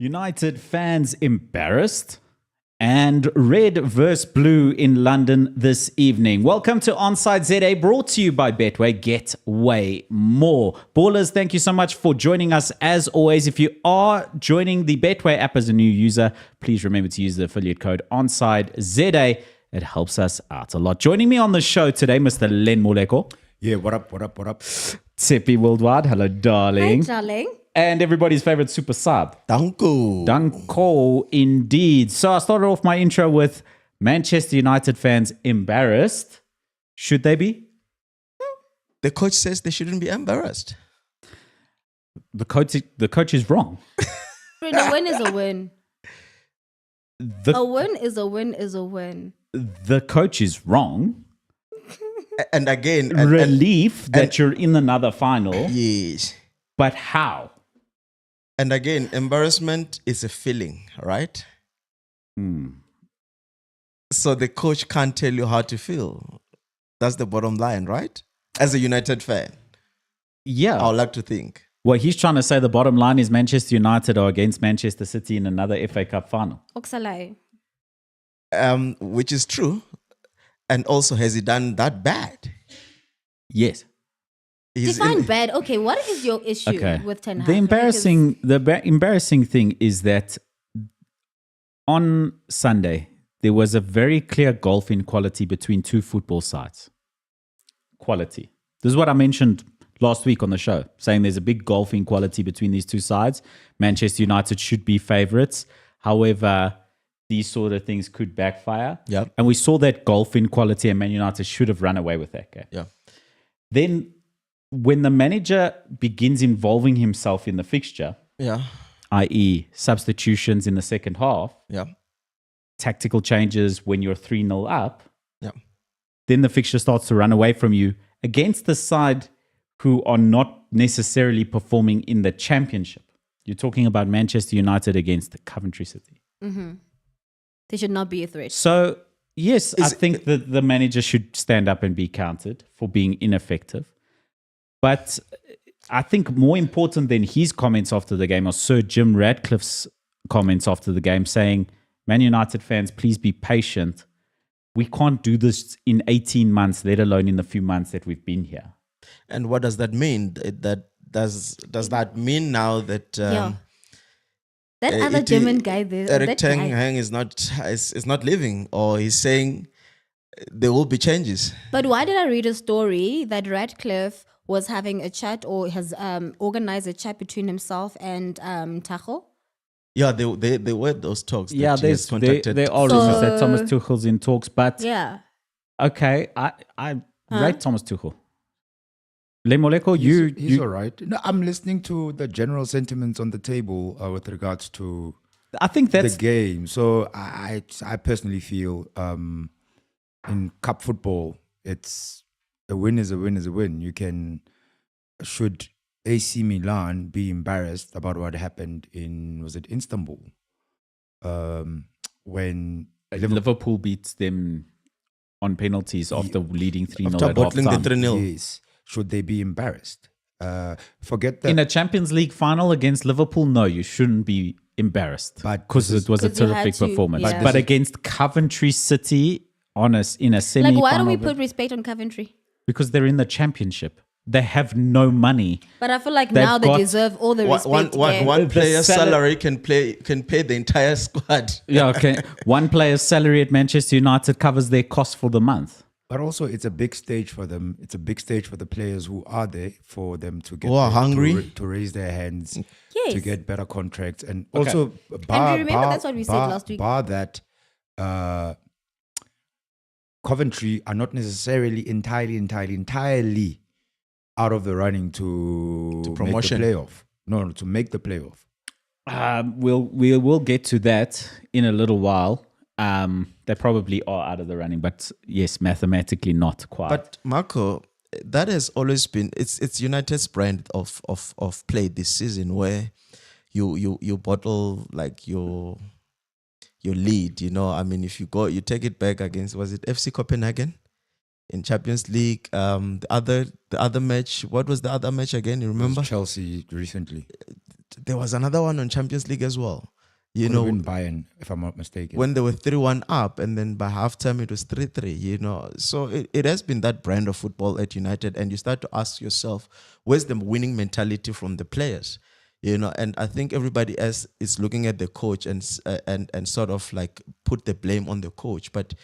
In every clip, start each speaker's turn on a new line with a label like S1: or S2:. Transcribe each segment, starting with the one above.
S1: United fans embarrassed? And red versus blue in London this evening. Welcome to Onside ZA, brought to you by Betway. Get way more. Ballers, thank you so much for joining us. As always, if you are joining the Betway app as a new user, please remember to use the affiliate code Onside ZA. It helps us out a lot. Joining me on the show today, Mr. Len Moleko.
S2: Yeah, what up?
S1: Tsepi Worldwide, hello, darling.
S3: Hi, darling.
S1: And everybody's favorite super sub. Danko, indeed. So I started off my intro with Manchester United fans embarrassed. Should they be?
S4: The coach says they shouldn't be embarrassed.
S1: The coach is wrong.
S3: A win is a win.
S1: The
S3: A win.
S1: The coach is wrong.
S4: And again,
S1: Relief that you're in another final.
S4: Yes.
S1: But how?
S4: And again, embarrassment is a feeling, right? So the coach can't tell you how to feel. That's the bottom line, right? As a United fan.
S1: Yeah.
S4: I would like to think.
S1: Well, he's trying to say the bottom line is Manchester United are against Manchester City in another FA Cup final.
S3: Oxalai.
S4: Which is true. And also, has he done that bad?
S1: Yes.
S3: Define bad. Okay, what is your issue with Ten Hag?
S1: The embarrassing thing is that on Sunday, there was a very clear gulf in quality between two football sides. Quality. This is what I mentioned last week on the show, saying there's a big gulf in quality between these two sides. Manchester United should be favourites. However, these sort of things could backfire.
S4: Yep.
S1: And we saw that gulf in quality, and Man United should have run away with that game.
S4: Yeah.
S1: Then when the manager begins involving himself in the fixture, i.e. substitutions in the second half, tactical changes when you're 3-0 up, then the fixture starts to run away from you against the side who are not necessarily performing in the championship. You're talking about Manchester United against Coventry City.
S3: Mm-hmm. They should not be a threat.
S1: So, yes, I think that the manager should stand up and be counted for being ineffective. But I think more important than his comments after the game are Sir Jim Ratcliffe's comments after the game saying, Man United fans, please be patient. We can't do this in 18 months, let alone in the few months that we've been here.
S4: And what does that mean? Does that mean now that
S3: that other German guy there,
S4: Eric Ten Hag is not living, or he's saying there will be changes?
S3: But why did I read a story that Ratcliffe was having a chat or has organized a chat between himself and Tacho?
S4: Yeah, they were those talks.
S1: Yeah, there are rumors that Thomas Tuchel's in talks, but okay, I rate Thomas Tuchel. Lemoleko,
S2: he's all right. No, I'm listening to the general sentiments on the table with regards to
S1: I think that's
S2: the game. So I personally feel in cup football, it's a win is a win is a win. Should AC Milan be embarrassed about what happened in, was it Istanbul? When
S1: Liverpool beats them on penalties after leading 3-0
S4: after
S1: at
S4: bottling the
S1: half-time.
S4: 3-0.
S2: Yes. Should they be embarrassed? Forget that.
S1: In a Champions League final against Liverpool, no, you shouldn't be embarrassed because it was a terrific performance.
S3: Yeah.
S1: But against Coventry City in a semi-final,
S3: Like, why don't we put respect on Coventry?
S1: Because they're in the championship. They have no money.
S3: But I feel like now they deserve all the respect.
S4: One player's salary can pay the entire squad.
S1: Yeah, okay. One player's salary at Manchester United covers their cost for the month.
S2: But also, it's a big stage for them. It's a big stage for the players who are there, for them to get
S4: hungry,
S2: to raise their hands,
S3: Yes.
S2: to get better contracts, and also
S3: And remember, that's what we said last week.
S2: Bar that, Coventry are not necessarily entirely out of the running to
S4: promotion.
S2: make the playoff. No, to make the playoff.
S1: We'll get to that in a little while. They probably are out of the running, but yes, mathematically not quite.
S4: But Marco, that has always been it's United's brand of play this season, where you bottle like your lead. You know, I mean, if you take it back against, was it FC Copenhagen in Champions League? The other match, what was the other match again? You remember?
S2: Chelsea recently.
S4: there was another one on Champions League as well.
S2: You know, Bayern, if I'm not mistaken.
S4: When they were 3-1 up, and then by halftime it was 3-3, you know. So it has been that brand of football at United, and you start to ask yourself, where's the winning mentality from the players? You know, and I think everybody else is looking at the coach and sort of like put the blame on the coach. But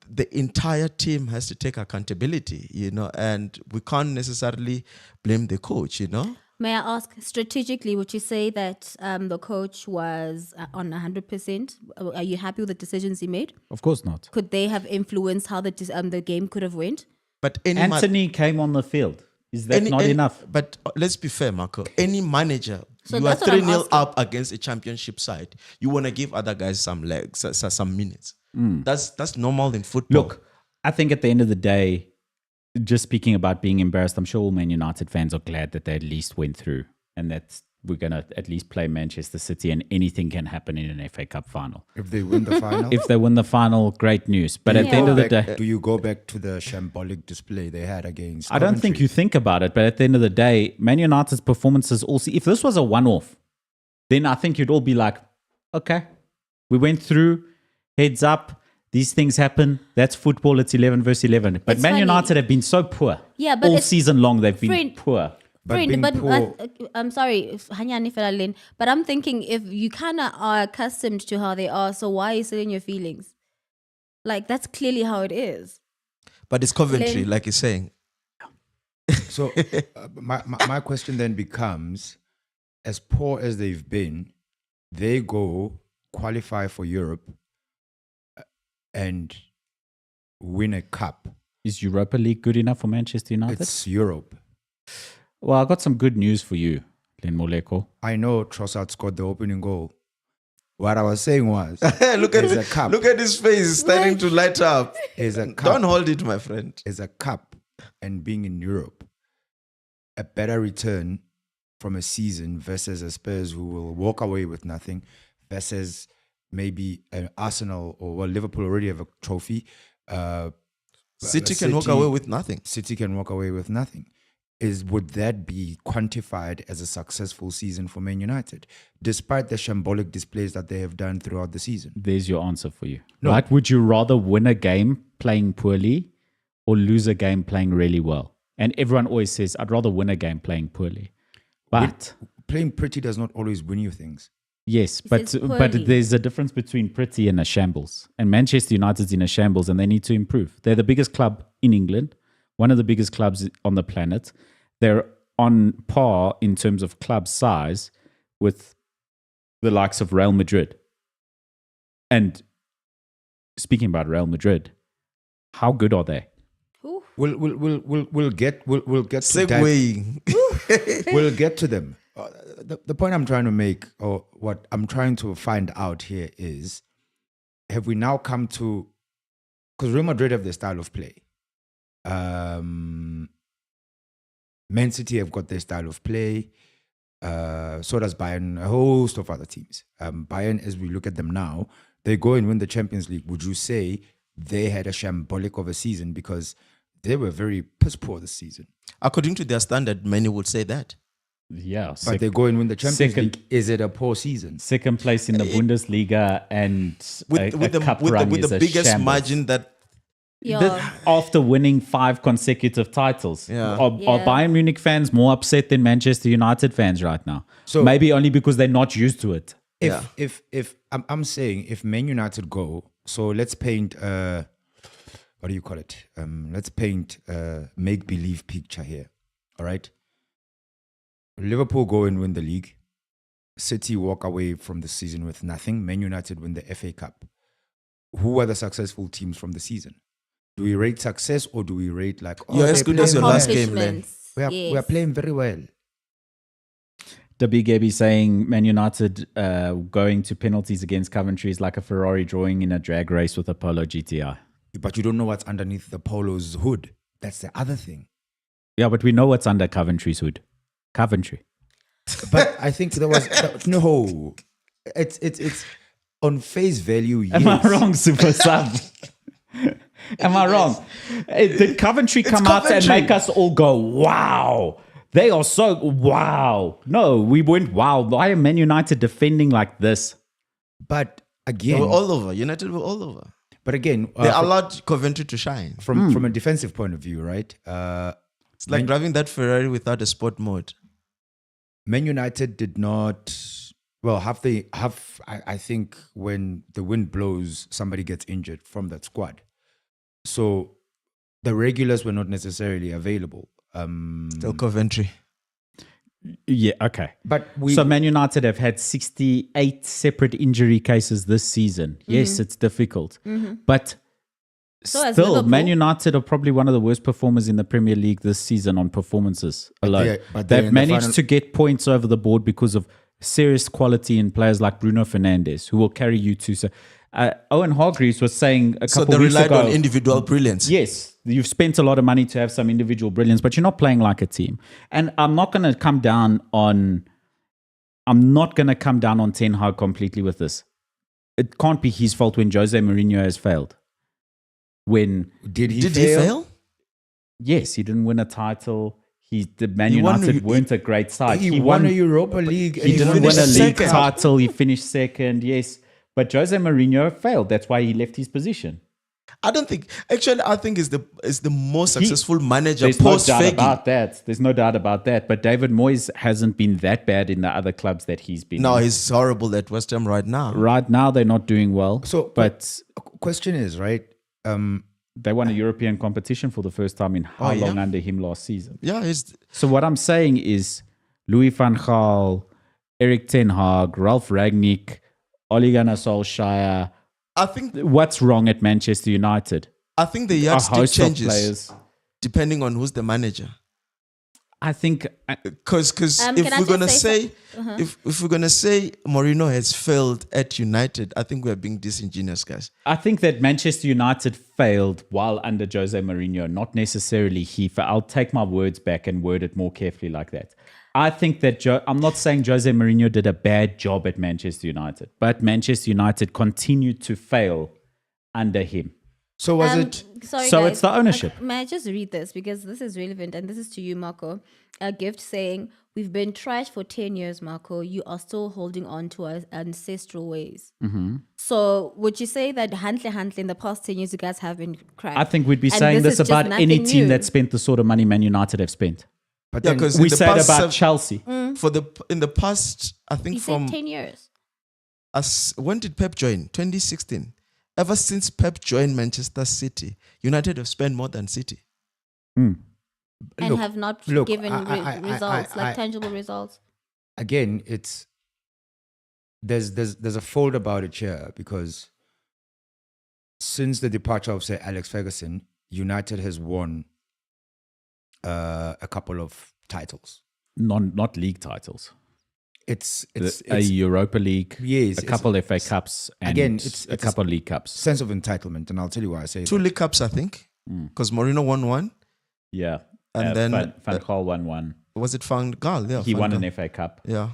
S4: the entire team has to take accountability, you know, and we can't necessarily blame the coach, you know.
S3: May I ask, strategically, would you say that the coach was on 100%? Are you happy with the decisions he made?
S1: Of course not.
S3: Could they have influenced how the game could have went?
S4: But
S1: Anthony came on the field. Is that not enough?
S4: But let's be fair, Marco. Any manager, you are 3-0 up against a championship side, you want to give other guys some legs, some minutes. That's normal in football.
S1: Look, I think at the end of the day, just speaking about being embarrassed, I'm sure all Man United fans are glad that they at least went through and that we're going to at least play Manchester City and anything can happen in an FA Cup final.
S2: If they win the final?
S1: If they win the final, great news. But at the end of the day...
S2: Do you go back to the shambolic display they had against
S1: I don't think you think about it, but at the end of the day, Man United's performances also... If this was a one-off, then I think you'd all be like, okay, we went through, heads up, these things happen. That's football. It's 11 versus 11. But Man United have been so poor.
S3: Yeah, but
S1: all season long, they've been poor.
S3: I'm sorry, but I'm thinking if you kind of are accustomed to how they are, so why are you still in your feelings? Like, that's clearly how it is.
S4: But it's Coventry, like you're saying.
S2: So my question then becomes, as poor as they've been, they go qualify for Europe and win a cup.
S1: Is Europa League good enough for Manchester United?
S2: It's Europe.
S1: Well, I got some good news for you, Len Moleko.
S2: I know Trossard scored the opening goal. What I was saying was,
S4: look at his face starting to light up.
S2: Is a cup.
S4: Don't hold it, my friend.
S2: Is a cup, and being in Europe, a better return from a season versus a Spurs who will walk away with nothing, versus maybe an Arsenal or Liverpool already have a trophy.
S4: City can walk away with nothing.
S2: City can walk away with nothing. Would that be quantified as a successful season for Man United, despite the shambolic displays that they have done throughout the season?
S1: There's your answer for you. No. Right? Would you rather win a game playing poorly or lose a game playing really well? And everyone always says, I'd rather win a game playing poorly. But
S2: playing pretty does not always win you things.
S1: Yes, but there's a difference between pretty and a shambles. And Manchester United's in a shambles and they need to improve. They're the biggest club in England, one of the biggest clubs on the planet. They're on par in terms of club size with the likes of Real Madrid. And speaking about Real Madrid, how good are they?
S2: We'll get to
S4: that.
S2: We'll get to them. The point I'm trying to make, or what I'm trying to find out here is, have we now come to, because Real Madrid have their style of play. Man City have got their style of play. So does Bayern, a host of other teams. Bayern, as we look at them now, they go and win the Champions League. Would you say they had a shambolic of a season because they were very piss poor this season?
S4: According to their standard, many would say that.
S1: Yeah.
S2: But they go and win the Champions League. Is it a poor season?
S1: Second place in the Bundesliga and
S4: with the biggest
S1: shambles.
S4: Margin that...
S1: After winning 5 consecutive titles.
S4: Yeah.
S1: Are Bayern Munich fans more upset than Manchester United fans right now? So maybe only because they're not used to it.
S2: If I'm saying if Man United go, so let's paint what do you call it? Let's paint a make-believe picture here. All right. Liverpool go and win the league. City walk away from the season with nothing. Man United win the FA Cup. Who are the successful teams from the season? Do we rate success or do we rate like...
S4: You're as good as your last game, then.
S2: We are playing very well.
S1: The Big Ebby saying Man United going to penalties against Coventry is like a Ferrari drawing in a drag race with a Polo GTI.
S2: But you don't know what's underneath the Polo's hood. That's the other thing.
S1: Yeah, but we know what's under Coventry's hood. Coventry.
S2: But I think there was... no. It's on face value, yes.
S1: Am I wrong, Super Sub? Am I wrong? Did Coventry come out and make us all go, wow, They are so wow. No, we went wow. Why are Man United defending like this?
S2: But
S4: They
S2: again,
S4: were all over. United were all over.
S2: but again,
S4: They allowed Coventry to shine.
S2: from a defensive point of view, right?
S4: It's like driving that Ferrari without a sport mode.
S2: Man United did not. Well, I think when the wind blows, somebody gets injured from that squad. So the regulars were not necessarily available.
S4: Still Coventry.
S1: Yeah, okay.
S2: But
S1: So Man United have had 68 separate injury cases this season. Yes, it's difficult. But
S3: So has
S1: still,
S3: Liverpool.
S1: Man United are probably one of the worst performers in the Premier League this season on performances alone.
S2: but they're
S1: They've
S2: in the
S1: managed
S2: final-
S1: to get points over the board because of serious quality in players like Bruno Fernandes, who will carry you to... Owen Hargreaves was saying a
S4: So
S1: couple
S4: they
S1: weeks
S4: relied
S1: ago...
S4: on individual brilliance.
S1: Yes, you've spent a lot of money to have some individual brilliance, but you're not playing like a team. And I'm not going to come down on Ten Hag completely with this. It can't be his fault when Jose Mourinho has failed.
S2: did he
S4: Did
S2: fail?
S4: he fail?
S1: Yes, he didn't win a title. The Man
S4: He won-
S1: United weren't a great side.
S2: He won a Europa League.
S1: He didn't win
S4: finished
S1: a league
S4: second.
S1: title. He finished second. Yes, but Jose Mourinho failed. That's why he left his position.
S4: I don't think. Actually, I think is the most successful manager
S1: There's no
S4: post
S1: doubt
S4: Fergie.
S1: about that. There's no doubt about that. But David Moyes hasn't been that bad in the other clubs that he's been.
S4: No,
S1: in.
S4: he's horrible at West Ham right now.
S1: Right now they're not doing well.
S2: So,
S1: but
S2: question is, right?
S1: they won a European competition for the first time in how
S4: yeah?
S1: long under him last season.
S4: Yeah, he's
S1: So what I'm saying is Louis van Gaal, Erik ten Hag, Ralph Rangnick, Ole Gunnar Solskjaer.
S4: I think
S1: What's wrong at Manchester United?
S4: the
S1: A
S4: yardstick
S1: host of
S4: changes
S1: players.
S4: depending on who's the manager.
S1: I think
S4: Because
S3: Can
S4: if
S3: I
S4: we're
S3: just
S4: gonna
S3: say
S4: say if we're gonna say Mourinho has failed at United, I think we're being disingenuous, guys.
S1: that Manchester United failed while under Jose Mourinho, not necessarily he. I'll take my words back and word it more carefully like that. I think that I'm not saying Jose Mourinho did a bad job at Manchester United, but Manchester United continued to fail under him.
S2: So was it?
S3: Sorry,
S1: So
S3: guys.
S1: it's the ownership.
S3: May I just read this because this is relevant, and this is to you, Marco. A gift saying, "We've been trashed for 10 years, Marco. You are still holding on to our ancestral ways." Mm-hmm. So would you say that Hantle in the past 10 years, you guys have been crashed?
S1: I think we'd be
S3: And
S1: saying this
S3: is just
S1: about any
S3: nothing
S1: team
S3: new.
S1: that spent the sort of money Man United have spent.
S2: But
S4: Yeah,
S2: then,
S4: because
S1: We say it about Chelsea.
S4: in the past, I think
S3: You
S4: from
S3: said 10 years.
S4: when did Pep join? 2016. Ever since Pep joined Manchester City, United have spent more than City.
S3: And
S2: Look,
S3: have not
S2: look,
S3: given
S2: I-
S3: results,
S2: I-
S3: like tangible results.
S2: again, it's there's a fold about it here because since the departure of Sir Alex Ferguson, United has won a couple of titles.
S1: Not league titles.
S2: It's
S1: A Europa League,
S2: yes,
S1: a couple FA Cups, and
S2: again, it's
S1: a couple League Cups.
S2: sense of entitlement, and I'll tell you why I say
S4: 2
S2: that.
S4: League Cups, I think, because Mourinho won one.
S1: Yeah.
S4: And then,
S1: Van Gaal won one.
S4: Was it Van Gaal? Yeah,
S1: He
S4: Van
S1: won
S4: Gaal.
S1: an FA Cup.
S4: Yeah.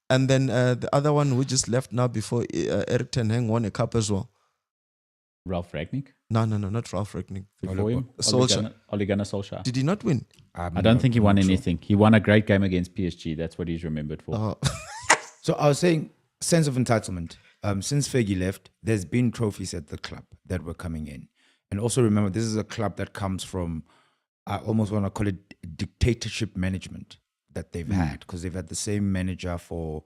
S4: And then the other one who just left now before Erik ten Hag won a cup as well.
S1: Ralph Rangnick.
S4: No, not Ralph Rangnick.
S1: Before him,
S4: Solskjaer.
S1: Ole Gunnar Solskjaer.
S4: Did he not win?
S1: I don't think he won anything. He won a great game against PSG. That's what he's remembered for.
S2: So I was saying sense of entitlement. Since Fergie left, there's been trophies at the club that were coming in. And also remember, this is a club that comes from, I almost want to call it dictatorship management that they've had, because they've had the same manager for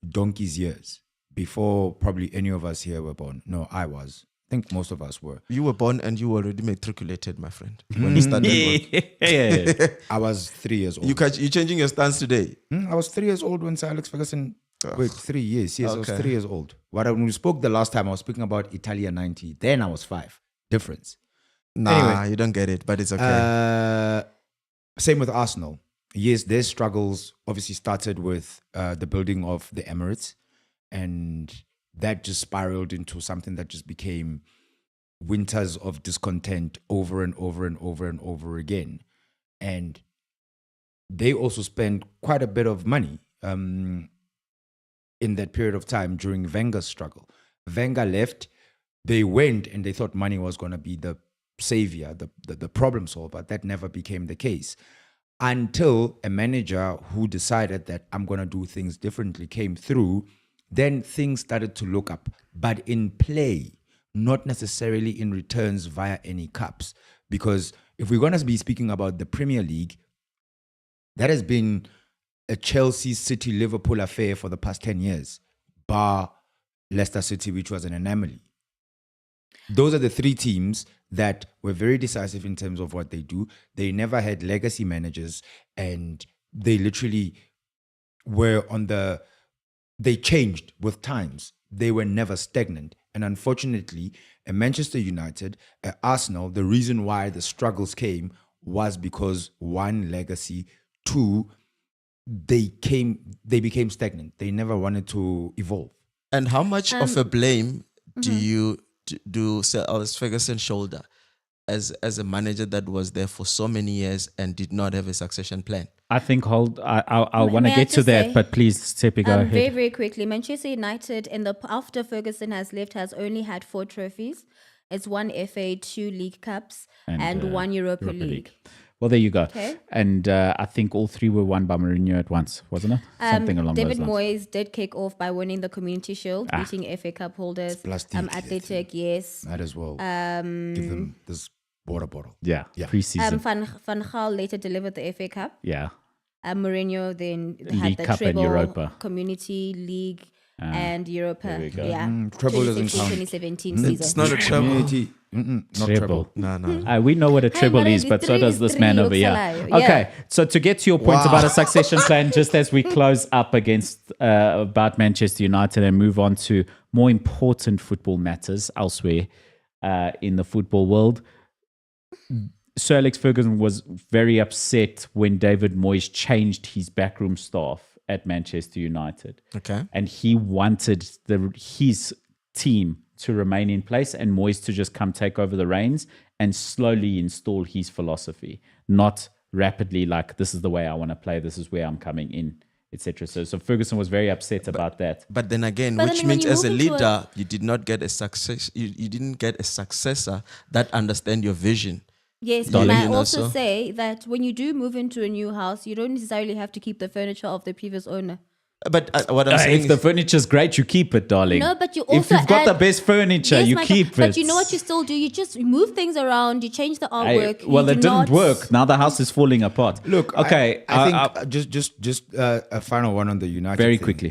S2: donkey's years before probably any of us here were born. No, I was. I think most of us were.
S4: You were born and you were already matriculated, my friend. When you started work.
S2: I was 3 years old.
S4: You're changing your stance today.
S2: I was 3 years old when Sir Alex Ferguson. Wait, 3 years. Yes, I was
S4: Okay.
S2: 3 years old. When we spoke the last time, I was speaking about Italia 90. Then I was 5. Difference.
S4: Nah,
S2: Anyway.
S4: you don't get it, but it's okay.
S2: Same with Arsenal. Yes, their struggles obviously started with the building of the Emirates, and that just spiraled into something that just became winters of discontent over and over and over and over again. And they also spent quite a bit of money in that period of time during Wenger's struggle. Wenger left, they went and they thought money was going to be the savior, the problem solver. That never became the case. until a manager who decided that I'm going to do things differently came through. Then things started to look up, but in play, not necessarily in returns via any cups. Because if we're going to be speaking about the Premier League, that has been a Chelsea, City, Liverpool affair for the past 10 years, bar Leicester City, which was an anomaly. Those are the three teams that were very decisive in terms of what they do. They never had legacy managers, and they literally were they changed with times. They were never stagnant. And unfortunately, at Manchester United, at Arsenal, the reason why the struggles came was because, one, legacy, two, they became stagnant. They never wanted to evolve.
S4: And how much of a blame do you do Sir Alex Ferguson shoulder as a manager that was there for so many years and did not have a succession plan?
S1: I think I want to get to that, but please, Tsepi, go ahead.
S3: Very, very quickly. Manchester United, after Ferguson has left, has only had 4 trophies. It's 1 FA, 2 League Cups, and 1 Europa League.
S1: Well, there you go.
S3: Okay.
S1: And I think all 3 were won by Mourinho at once, wasn't it? Something along
S3: David
S1: those lines.
S3: Moyes did kick off by winning the Community Shield, beating FA Cup holders. Athletic, yes.
S2: Might as well give them this water bottle.
S1: Yeah. Pre-season.
S3: Van Gaal later delivered the FA Cup.
S1: Yeah.
S3: Mourinho then had
S1: League
S3: the
S1: Cup and
S3: treble,
S1: Europa.
S3: Community League and Europa.
S1: There we go.
S3: Yeah.
S2: Treble doesn't count.
S3: 2017 season.
S4: It's not a treble.
S2: Community, not treble.
S4: No.
S1: We know what a treble is, but so does this man over here.
S3: Yeah.
S1: Okay, so to get to your point about a succession plan, just as we close up against about Manchester United and move on to more important football matters elsewhere in the football world, Sir Alex Ferguson was very upset when David Moyes changed his backroom staff at Manchester United.
S4: Okay.
S1: And he wanted his team to remain in place and Moyes to just come take over the reins and slowly install his philosophy, not rapidly like, this is the way I want to play, this is where I'm coming in, etc. So Ferguson was very upset about that.
S4: But then again, which means as a leader, you did not get a success. You didn't get a successor that understand your vision.
S3: Yes, but I also say that when you do move into a new house, you don't necessarily have to keep the furniture of the previous owner.
S4: But what I'm saying
S1: if the furniture's great, you keep it, darling.
S3: No, but you also
S1: if you've got the best furniture, you keep it.
S3: But you know what you still do? You just move things around. You change the artwork.
S1: Well, it didn't work. Now the house is falling apart.
S2: Look,
S1: okay.
S2: I think just a final one on the United.
S1: Very
S2: thing.
S1: quickly.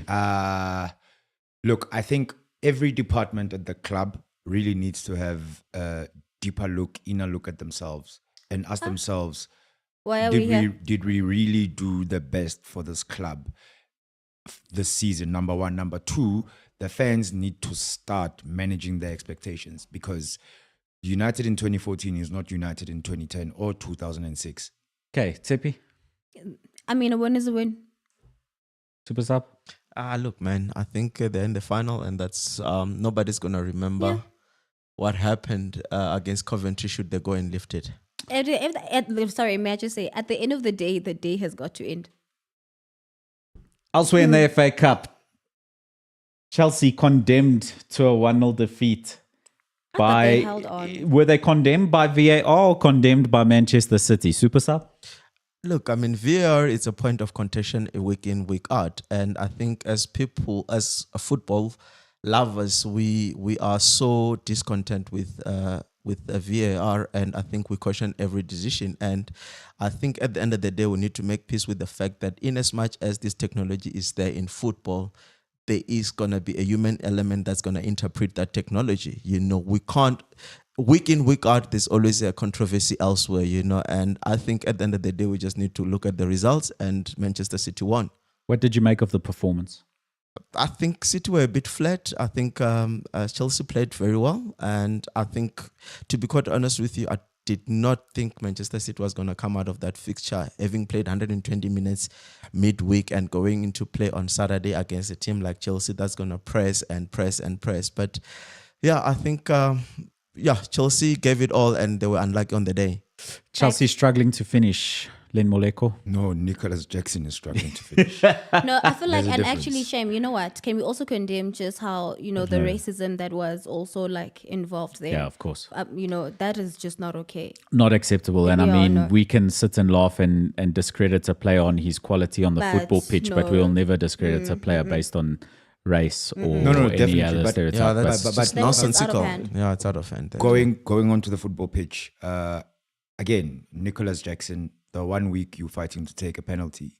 S2: Look, I think every department at the club really needs to have a deeper look, inner look at themselves and ask themselves,
S3: why are we here?
S2: Did we really do the best for this club this season? Number one. Number two, the fans need to start managing their expectations, because United in 2014 is not United in 2010 or 2006.
S1: Okay, Tsepi?
S3: I mean, a win is a win.
S1: Super sub?
S4: Look, man, I think they're in the final, and that's nobody's going to remember what happened against Coventry should they go and lift it.
S3: Sorry, may I just say, at the end of the day has got to end.
S1: Elsewhere in the FA Cup, Chelsea condemned to a 1-0 defeat.
S3: They held on.
S1: Were they condemned by VAR or condemned by Manchester City? Super sub?
S4: Look, I mean, VAR is a point of contention week in, week out. And I think as people, as football lovers, we are so discontent with VAR, and I think we question every decision. And I think at the end of the day, we need to make peace with the fact that in as much as this technology is there in football, there is going to be a human element that's going to interpret that technology. You know, we can't, week in, week out, there's always a controversy elsewhere, you know, and I think at the end of the day, we just need to look at the results, and Manchester City won.
S1: What did you make of the performance?
S4: I think City were a bit flat. I think Chelsea played very well. And I think, to be quite honest with you, I did not think Manchester City was going to come out of that fixture, having played 120 minutes midweek and going into play on Saturday against a team like Chelsea that's going to press and press and press. But yeah, I think, Chelsea gave it all and they were unlucky on the day.
S1: Chelsea struggling to finish Len Moleko?
S2: No, Nicholas Jackson is struggling to finish.
S3: No, I feel like, and
S2: There's a
S3: actually,
S2: difference.
S3: Shame, you know what? Can we also condemn just how, the racism that was also like involved there?
S1: Yeah, of course.
S3: That is just not okay.
S1: Not acceptable. And I
S3: Yeah,
S1: mean,
S3: no.
S1: we can sit and laugh and discredit a player on his quality on the
S3: But
S1: football pitch, but
S3: no.
S1: we'll never discredit a player based on race or
S2: No,
S1: any
S2: definitely,
S1: other
S2: but-
S1: stereotype.
S4: Yeah,
S1: But
S4: that's
S2: but-
S4: just
S3: but-
S4: nonsensical.
S3: It's out of hand.
S4: Yeah, it's out of hand.
S2: Going onto the football pitch, again, Nicholas Jackson, the 1 week you're fighting to take a penalty,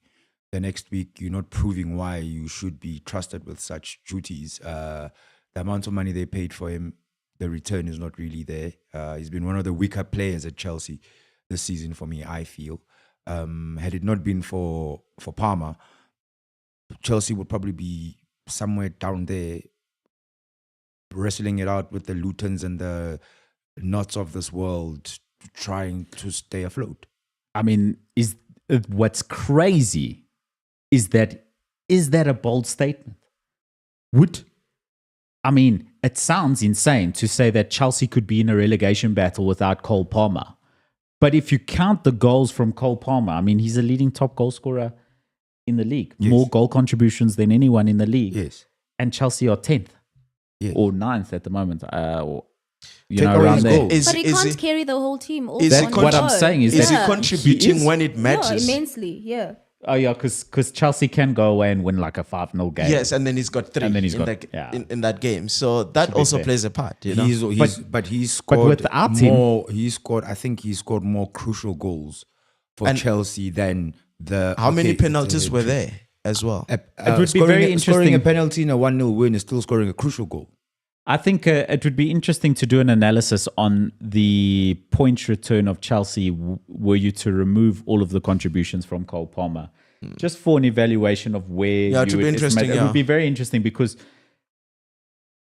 S2: the next week you're not proving why you should be trusted with such duties. The amount of money they paid for him, the return is not really there. He's been one of the weaker players at Chelsea this season for me, I feel. Had it not been for Palmer, Chelsea would probably be somewhere down there wrestling it out with the Lutons and the Knots of this world, trying to stay afloat.
S1: I mean, what's crazy is that a bold statement? It sounds insane to say that Chelsea could be in a relegation battle without Cole Palmer. But if you count the goals from Cole Palmer, he's a leading top goal scorer in the league.
S2: Yes.
S1: More goal contributions than anyone in the league.
S2: Yes.
S1: And Chelsea are 10th
S2: Yes.
S1: or 9th at the moment. Or,
S2: Take away
S1: around
S2: his
S1: there.
S2: goal.
S3: But he can't carry the whole team. Also
S4: is he
S3: on
S1: What
S3: his
S1: I'm
S3: own.
S1: saying is
S4: Is
S1: that
S4: he contributing
S1: He is.
S4: when it
S3: No,
S4: matters?
S3: immensely, yeah.
S1: Oh, yeah, because Chelsea can go away and win like a 5-0 game.
S4: Yes, and then he's got 3
S1: And then he's
S4: in,
S1: got-
S4: that,
S1: yeah.
S4: in that game. So that
S1: be
S4: also
S1: fair.
S4: plays a part, you know.
S2: He's scored
S1: without him-
S2: more. I think he scored more crucial goals for
S4: And
S2: Chelsea than the.
S4: How many
S2: okay,
S4: penalties were there as well?
S1: It would be
S2: scoring
S1: very
S2: Scoring
S1: interesting.
S2: a penalty in a 1-0 win is still scoring a crucial goal.
S1: I think it would be interesting to do an analysis on the points return of Chelsea were you to remove all of the contributions from Cole Palmer, just for an evaluation of where
S4: Yeah, it
S1: you
S4: would be
S1: would
S4: interesting,
S1: estimate. It
S4: yeah.
S1: would be very interesting because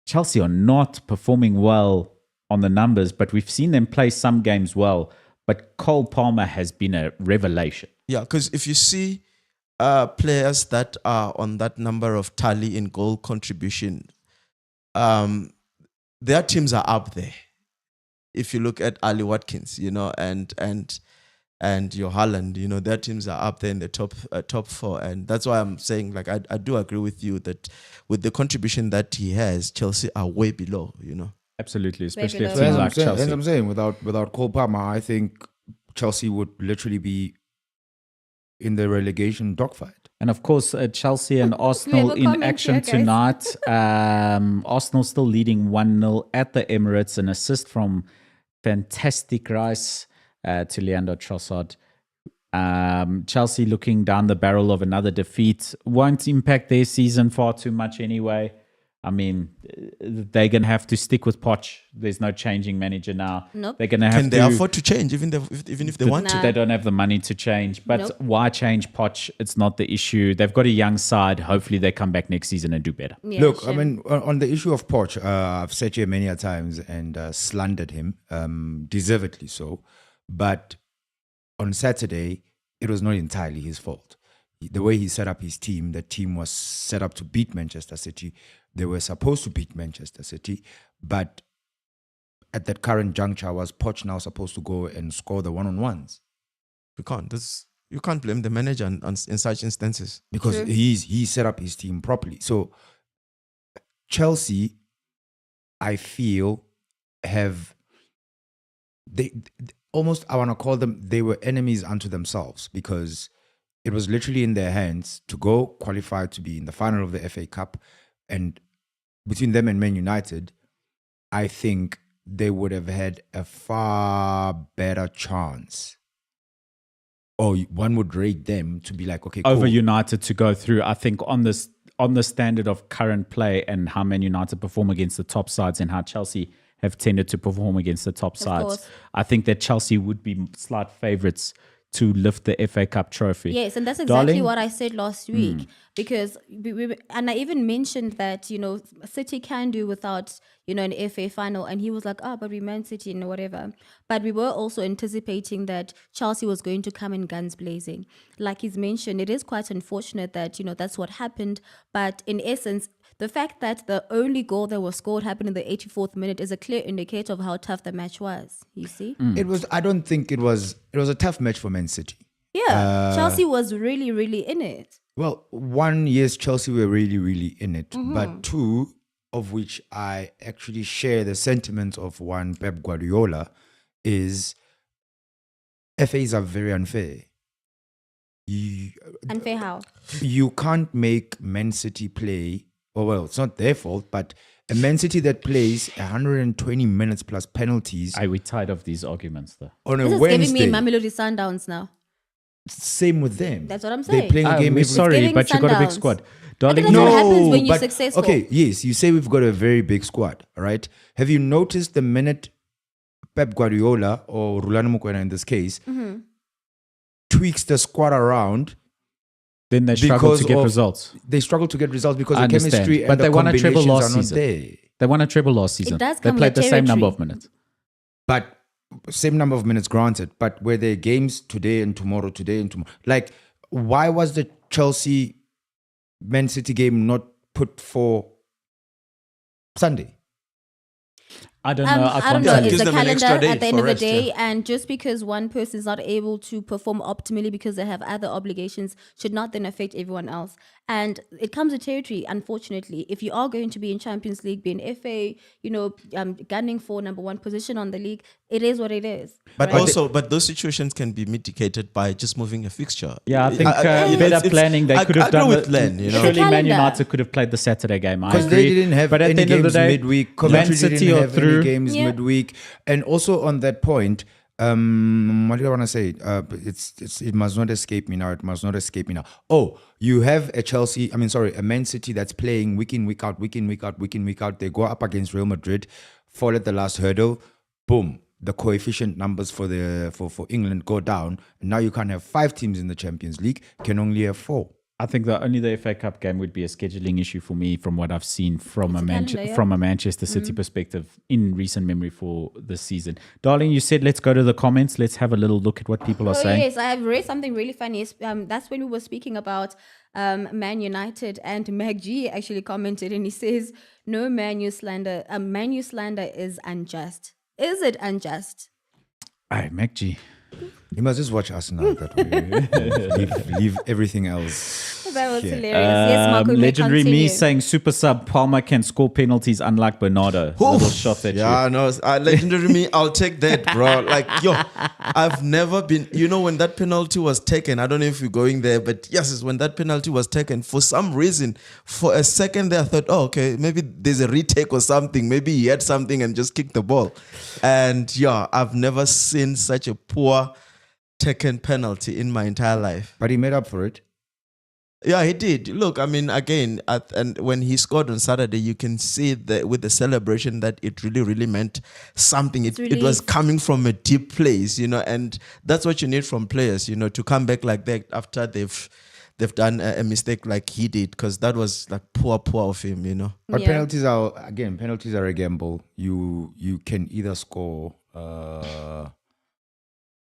S1: Chelsea are not performing well on the numbers, but we've seen them play some games well. But Cole Palmer has been a revelation.
S4: Yeah, because if you see players that are on that number of tally in goal contribution, their teams are up there. If you look at Ali Watkins, and your Haaland, their teams are up there in the top 4, and that's why I'm saying, like, I do agree with you that with the contribution that he has, Chelsea are way below.
S1: Absolutely, especially a
S3: below.
S1: team
S2: So
S1: like Chelsea.
S2: as I'm saying, without Cole Palmer, I think Chelsea would literally be in the relegation dogfight.
S1: And of course, Chelsea and Arsenal
S3: a
S1: in
S3: comment
S1: action
S3: here, guys.
S1: tonight. Arsenal still leading 1-0 at the Emirates. An assist from fantastic Rice to Leandro Trossard. Chelsea looking down the barrel of another defeat. Won't impact their season far too much anyway. They're going to have to stick with Poch. There's no changing manager now.
S3: Nope.
S1: They're going to have
S4: Can they afford to change even if they want to?
S3: Nah.
S1: They don't have the money to change. But
S3: Nope.
S1: why change Poch? It's not the issue. They've got a young side. Hopefully they come back next season and do better.
S3: Yeah,
S2: Look,
S3: sure.
S2: on the issue of Poch, I've said here many a times and slandered him, deservedly so. But on Saturday, it was not entirely his fault. The way he set up his team, the team was set up to beat Manchester City. They were supposed to beat Manchester City, but at that current juncture, was Poch now supposed to go and score the one-on-ones?
S4: You can't. You can't blame the manager in such instances.
S2: Because
S3: True.
S2: he set up his team properly. So Chelsea, I feel, have they almost, I want to call them, they were enemies unto themselves, because it was literally in their hands to go qualify to be in the final of the FA Cup, and between them and Man United, I think they would have had a far better chance. Or one would rate them to be like, okay,
S1: Over
S2: cool.
S1: United to go through, I think, on the standard of current play and how Man United perform against the top sides and how Chelsea have tended to perform against the top sides.
S3: course.
S1: I think that Chelsea would be slight favourites to lift the FA Cup trophy.
S3: Yes, and that's exactly
S1: Darling?
S3: what I said last week, because and I even mentioned that, City can do without, an FA final, and he was like, but we Man City and whatever. But we were also anticipating that Chelsea was going to come in guns blazing. Like he's mentioned, it is quite unfortunate that, that's what happened. But in essence, the fact that the only goal that was scored happened in the 84th minute is a clear indicator of how tough the match was, you see?
S2: It was. I don't think it was. It was a tough match for Man City.
S3: Yeah, Yeah, Chelsea was really, really in it.
S2: Well, one, yes, Chelsea were really, really in it. But two, of which I actually share the sentiments of one, Pep Guardiola, is FAs are very unfair.
S3: Unfair how?
S2: You can't make Man City play, well, it's not their fault, but a Man City that plays 120 minutes plus penalties.
S1: We're tired of these arguments, though.
S2: On a
S3: This is
S2: Wednesday.
S3: giving me Mamelodi Sundowns now.
S2: Same with them.
S3: That's what I'm saying.
S2: They're playing a game.
S1: We're sorry, but you got a big
S3: Sundowns.
S1: squad. Darling,
S3: That's what happens when you're successful.
S2: Okay, yes, you say we've got a very big squad, right? Have you noticed the minute Pep Guardiola or Rulano Mokoena in this case tweaks the squad around,
S1: then they struggle to get results.
S2: They struggle to get results because
S1: I
S2: the chemistry
S1: but
S2: and
S1: they
S2: the
S1: won a treble
S2: combinations
S1: last
S2: are not
S1: season.
S2: there.
S1: They won a treble last season.
S3: does
S1: They
S3: come
S1: played
S3: with
S1: the same number
S3: territory.
S1: of minutes.
S2: But same number of minutes granted, but were there games today and tomorrow, like, why was the Chelsea Man City game not put for Sunday?
S1: I don't know.
S3: I don't know.
S1: tell you.
S3: It's
S4: Gives
S3: the
S4: them an
S3: calendar
S4: extra day
S3: at the end
S4: for
S3: of the
S4: rest,
S3: day,
S4: yeah.
S3: and just because one person is not able to perform optimally because they have other obligations, should not then affect everyone else. And it comes with territory. Unfortunately, if you are going to be in Champions League, be in FA, gunning for number one position on the league, it is what it is.
S4: But
S3: right?
S4: but those situations can be mitigated by just moving a fixture.
S1: Yeah, I think
S4: you know,
S1: better planning. They could have
S4: I
S1: done
S4: agree
S1: it.
S4: with Len, you know.
S1: Surely Man
S3: calendar.
S1: United could have played the Saturday game. I
S2: Because
S1: agree.
S2: they didn't have
S1: but at
S2: any
S1: the end of the
S2: games
S1: day,
S2: midweek.
S1: Man
S2: Coventry
S1: City
S2: didn't
S1: are
S2: have
S1: through.
S2: any games
S3: Yeah.
S2: midweek. And also on that point, what do I want to say? It must not escape me now. Oh, you have a Man City that's playing week in, week out. They go up against Real Madrid, fall at the last hurdle, boom. The coefficient numbers for England go down. And now you can't have 5 teams in the Champions League, can only have 4.
S1: I think the FA Cup game would be a scheduling issue for me from what I've seen from
S3: calendar,
S1: from a Manchester City perspective in recent memory for this season. Darling, you said let's go to the comments. Let's have a little look at what people are saying.
S3: Yes, I have read something really funny. That's when we were speaking about Man United, and MacG actually commented and he says, "No Man U slander. Man U slander is unjust. Is it unjust?"
S1: Hey, MacG.
S2: You must just watch Arsenal that way. leave everything else.
S3: That was
S2: here.
S3: hilarious. Yes, Marco, you may
S1: Legendary me
S3: continue.
S1: saying super sub Palmer can score penalties unlike Bernardo. Little shot at you.
S4: Yeah, no, legendary me, I'll take that, bro. Like, I've never been, when that penalty was taken, I don't know if you're going there, but yes, it's when that penalty was taken, for some reason, for a second there, I thought, oh, okay, maybe there's a retake or something. Maybe he had something and just kicked the ball. And I've never seen such a poor taken penalty in my entire life.
S2: But he made up for it.
S4: Yeah, he did. Look, I mean, again, and when he scored on Saturday, you can see that with the celebration that it really, really meant something. It was coming from a deep place, and that's what you need from players, to come back like that after they've done a mistake like he did, because that was like poor of him,
S2: But penalties are a gamble. You can either score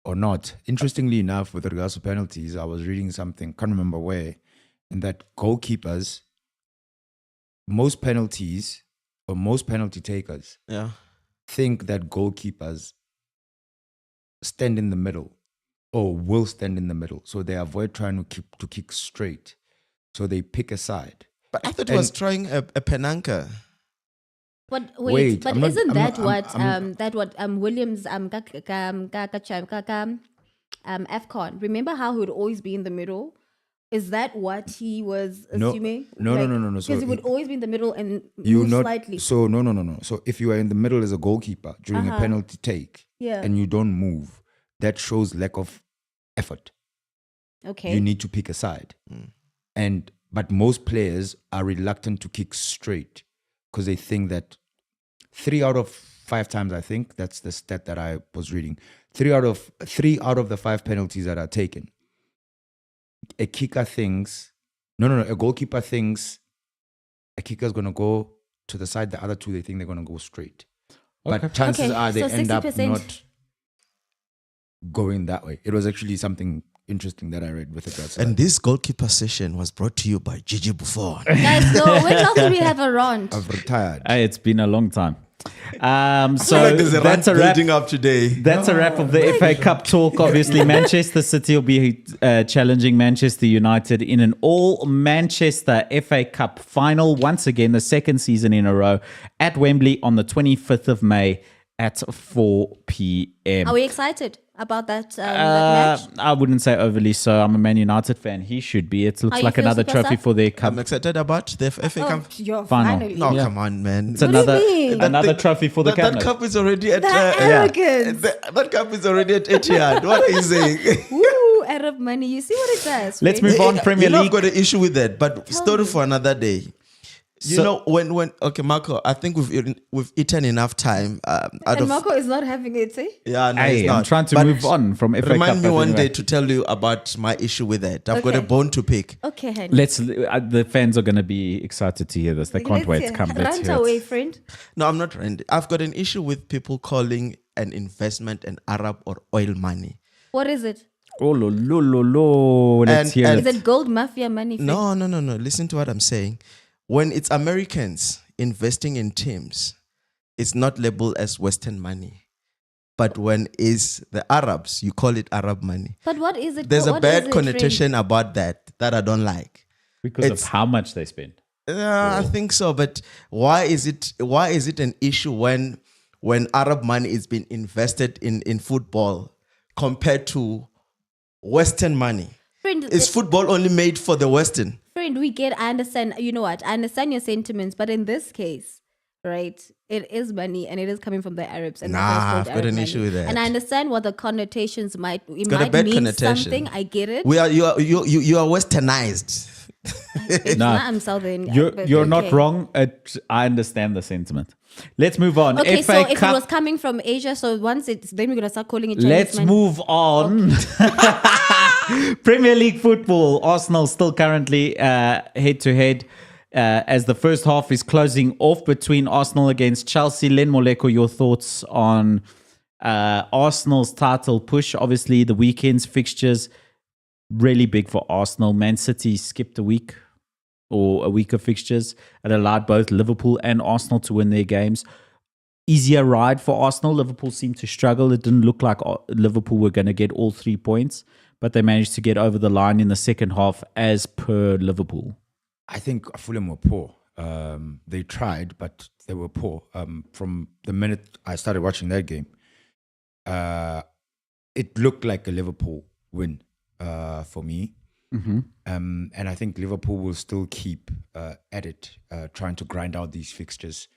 S2: or not. Interestingly enough, with regards to penalties, I was reading something, can't remember where, and that goalkeepers, most penalty takers think that goalkeepers stand in the middle or will stand in the middle. So they avoid trying to kick straight. So they pick a side.
S4: But I thought he was trying a penanka.
S3: But
S2: Wait,
S3: but
S2: I'm
S3: isn't
S2: not-
S3: that
S2: I'm-
S3: what Williams AFCON? Remember how he would always be in the middle? Is that what he was assuming?
S2: No. So
S3: Because he would always be in the middle and
S2: you
S3: move
S2: not
S3: slightly.
S2: so no. So if you are in the middle as a goalkeeper during a penalty take,
S3: Yeah.
S2: and you don't move, that shows lack of effort.
S3: Okay.
S2: You need to pick a side. But most players are reluctant to kick straight because they think that 3 out of 5 times, I think that's the stat that I was reading. 3 out of the 5 penalties that are taken, a kicker thinks, a goalkeeper thinks a kicker's going to go to the side. The other 2, they think they're going to go straight. But chances are they
S3: so
S2: end up
S3: 60%.
S2: not going that way. It was actually something interesting that I read with regards to
S4: And
S2: that.
S4: this goalkeeper session was brought to you by Gigi Buffon.
S3: Guys, no, when else did we have a rant?
S2: I've retired.
S1: Hey, it's been a long time. So that's a wrap.
S4: Up today.
S1: That's a wrap of the FA Cup talk. Obviously, Manchester City will be challenging Manchester United in an all-Manchester FA Cup final. Once again, the second season in a row at Wembley on the 25th of May at 4 p.m.
S3: Are we excited about that match?
S1: I wouldn't say overly so. I'm a Man United fan. He should be. It looks like another trophy for their cup.
S4: I'm excited about the FA Cup
S3: final.
S1: Finally.
S4: No, come on, man.
S1: It's another trophy for the cup.
S4: That cup is already at
S3: arrogance.
S4: That cup is already at Etihad. What are you saying?
S3: Woo, Arab money. You see what it does.
S1: Let's move on. Premier League.
S4: I've got an issue with that, but story for another day. You know, when okay, Marco, I think we've eaten enough time.
S3: And Marco is not having it, eh?
S4: Yeah, no, he's not.
S1: I'm trying to move on from FA Cup.
S4: Remind me one day to tell you about my issue with that. I've got a bone to pick.
S3: Okay, honey.
S1: The fans are going to be excited to hear this. They can't wait to come.
S3: Rant away, friend.
S4: No, I'm not ranting. I've got an issue with people calling an investment an Arab or oil money.
S3: What is it?
S1: Oh, lo. Let's hear it.
S3: Is it gold mafia money? Friend?
S4: No. Listen to what I'm saying. When it's Americans investing in teams, it's not labeled as Western money. But when it's the Arabs, you call it Arab money.
S3: But what is it?
S4: There's a bad connotation about that I don't like.
S1: Because of how much they spend.
S4: I think so. But why is it an issue when Arab money is being invested in football compared to Western money?
S3: Friend,
S4: is football only made for the Western?
S3: Friend, I understand, you know what? I understand your sentiments, but in this case, right, it is money and it is coming from the Arabs. And
S4: I've got an issue with that.
S3: And I understand what the connotations might mean something. I get it.
S4: You are westernized.
S3: It's not, I'm Southern.
S1: You're not wrong. I understand the sentiment. Let's move on.
S3: Okay,
S1: FA
S3: so if
S1: Cup,
S3: it was coming from Asia, so once then we're gonna start calling it Chinese.
S1: Let's move on. Okay. Premier League football. Arsenal still currently head to head as the first half is closing off between Arsenal against Chelsea. Len Moleko, your thoughts on Arsenal's title push? Obviously, the weekend's fixtures really big for Arsenal. Man City skipped a week of fixtures. It allowed both Liverpool and Arsenal to win their games. Easier ride for Arsenal. Liverpool seemed to struggle. It didn't look like Liverpool were going to get all 3 points, but they managed to get over the line in the second half as per Liverpool.
S2: I think Fulham were poor. They tried, but they were poor. From the minute I started watching that game, it looked like a Liverpool win for me.
S1: Mm-hmm.
S2: And I think Liverpool will still keep at it, trying to grind out these fixtures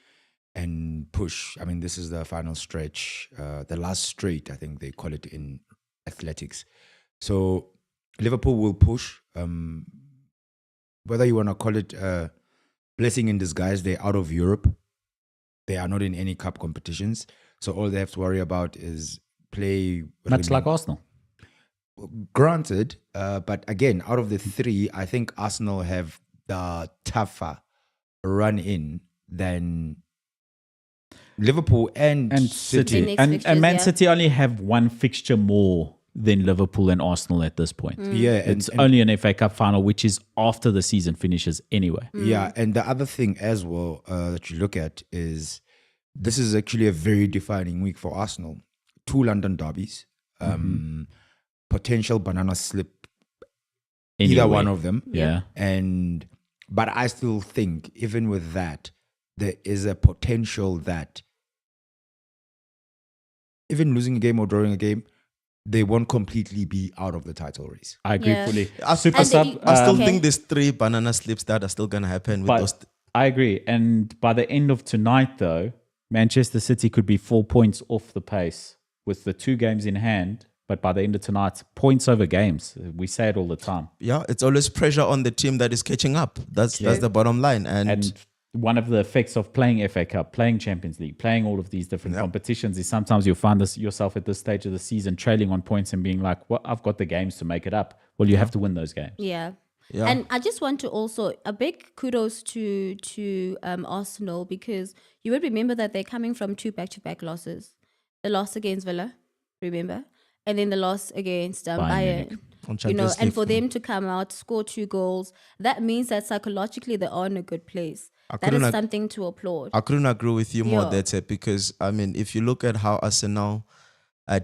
S2: and push. I mean, this is the final stretch, the last straight, I think they call it in athletics. So Liverpool will push. Whether you want to call it blessing in disguise, they're out of Europe. They are not in any cup competitions. So all they have to worry about is play.
S1: Much like Arsenal.
S2: Granted, but again, out of the three, I think Arsenal have the tougher run in than Liverpool and City.
S1: And Man City only have one fixture more than Liverpool and Arsenal at this point.
S2: Yeah,
S1: it's only an FA Cup final, which is after the season finishes anyway.
S2: Yeah, and the other thing as well that you look at is this is actually a very defining week for Arsenal. 2 London derbies. Potential banana slip,
S1: Anyway.
S2: either one of them.
S1: Yeah.
S2: But I still think, even with that, there is a potential that even losing a game or drawing a game, they won't completely be out of the title race.
S1: I agree fully.
S4: I still think there's 3 banana slips that are still going to happen. With those
S1: I agree. And by the end of tonight, though, Manchester City could be 4 points off the pace with the 2 games in hand. But by the end of tonight, points over games. We say it all the time.
S4: Yeah, it's always pressure on the team that is catching up. That's the bottom line. And
S1: one of the effects of playing FA Cup, playing Champions League, playing all of these different competitions is sometimes you'll find yourself at this stage of the season trailing on points and being like, well, I've got the games to make it up. Well, you have to win those games.
S3: Yeah. And I just want to also, a big kudos to Arsenal, because you would remember that they're coming from 2 back-to-back losses. The loss against Villa, remember? And then the loss against Bayern. And for them to come out, score 2 goals, that means that psychologically they are in a good place. that is something to applaud.
S4: I couldn't agree with you more, Dete, because I mean, if you look at how Arsenal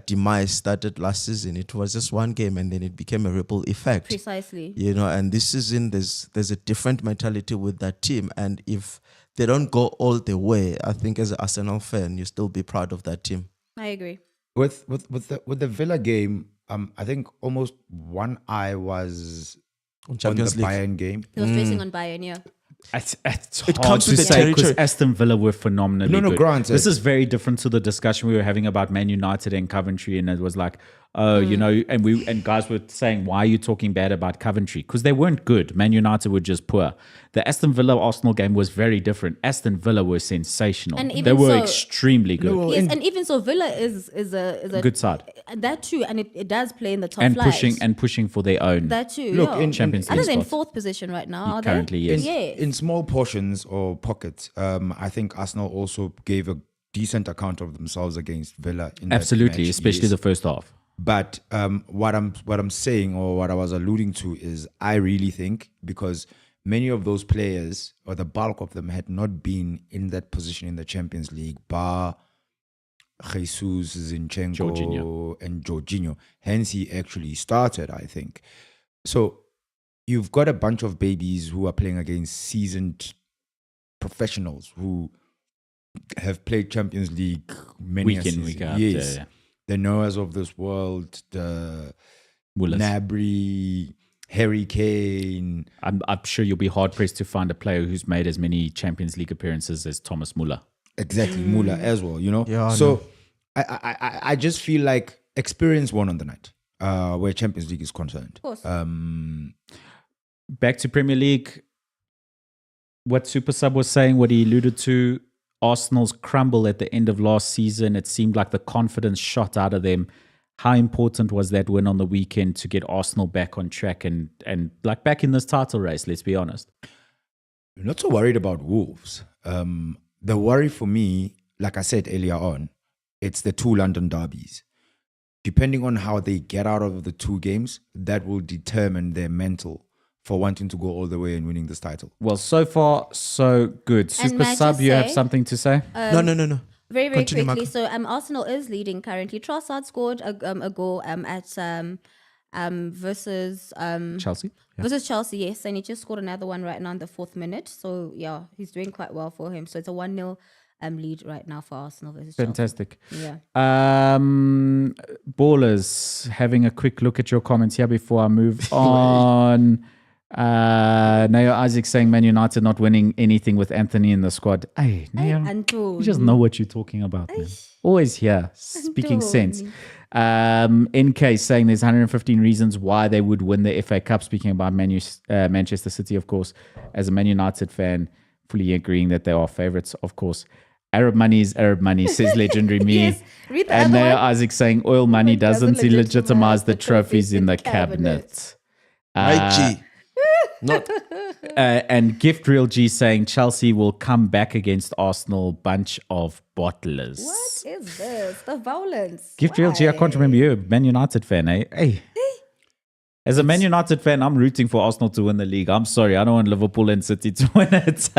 S4: demise started last season, it was just one game and then it became a ripple effect.
S3: Precisely.
S4: You know, and this season there's a different mentality with that team, and if they don't go all the way, I think as an Arsenal fan, you still be proud of that team.
S3: I agree.
S2: With the Villa game, I think almost one eye was on the Bayern game.
S3: He was facing on Bayern, yeah.
S1: It's hard to say because Aston Villa were phenomenally good.
S2: Granted.
S1: This is very different to the discussion we were having about Man United and Coventry, and it was like, you know, and guys were saying, why are you talking bad about Coventry? Because they weren't good. Man United were just poor. The Aston Villa Arsenal game was very different. Aston Villa were sensational. They were extremely good.
S3: Yes, and even so, Villa is a
S1: good side.
S3: That too, and it does play in the top
S1: and
S3: flight.
S1: pushing for their own.
S3: That too.
S2: Look,
S3: in
S1: Champions League.
S3: Others in fourth position right now. Are
S1: currently,
S3: they?
S1: yes.
S2: In small portions or pockets, I think Arsenal also gave a decent account of themselves against Villa.
S1: Absolutely, especially the first half.
S2: But what I'm saying, or what I was alluding to, is I really think because many of those players, or the bulk of them, had not been in that position in the Champions League, bar Jesus, Zinchenko, and Jorginho. Hence, he actually started, I think. So you've got a bunch of babies who are playing against seasoned professionals who have played Champions League many
S1: week in, week out.
S2: Yes.
S1: Yeah.
S2: The Noahs of this world, the Gnabry, Harry Kane.
S1: I'm sure you'll be hard pressed to find a player who's made as many Champions League appearances as Thomas Muller.
S2: Exactly, Muller as well, you know? Yeah, so I just feel like experience won on the night where Champions League is concerned.
S3: Of course.
S1: Back to Premier League, what Super Sub was saying, what he alluded to, Arsenal's crumble at the end of last season, it seemed like the confidence shot out of them. How important was that win on the weekend to get Arsenal back on track and like back in this title race, let's be honest?
S2: I'm not so worried about Wolves. The worry for me, like I said earlier on, it's the two London derbies. Depending on how they get out of the two games, that will determine their mental for wanting to go all the way and winning this title.
S1: Well, so far, so good. Super Sub, you have something to say?
S4: No.
S3: Very, very
S4: Continue,
S3: quickly.
S4: Marco.
S3: So Arsenal is leading currently. Trossard scored a goal at versus
S1: Chelsea. Yeah.
S3: Versus Chelsea, yes. And he just scored another one right now in the 4th minute. So, yeah, he's doing quite well for him. So, it's a 1-0 lead right now for Arsenal versus
S1: Fantastic.
S3: Chelsea. Yeah.
S1: Ballers, having a quick look at your comments here before I move on. Neo Isaac saying Man United not winning anything with Anthony in the squad. Hey, Neo, you just know what you're talking about, man. Always here, speaking sense. NK saying there's 115 reasons why they would win the FA Cup. Speaking about Manchester City, of course, as a Man United fan, fully agreeing that they are favourites, of course. Arab money is Arab money, says legendary me.
S3: Yes, read the
S1: and
S3: other
S1: Neo
S3: one.
S1: Isaac saying oil money doesn't legitimize the trophies in the cabinet.
S4: MacG. Not
S1: And Gift Real G saying Chelsea will come back against Arsenal, bunch of bottlers.
S3: What is this? The violence.
S1: Gift Real G, I can't remember you, Man United fan, eh? Hey. As a Man United fan, I'm rooting for Arsenal to win the league. I'm sorry, I don't want Liverpool and City to win it.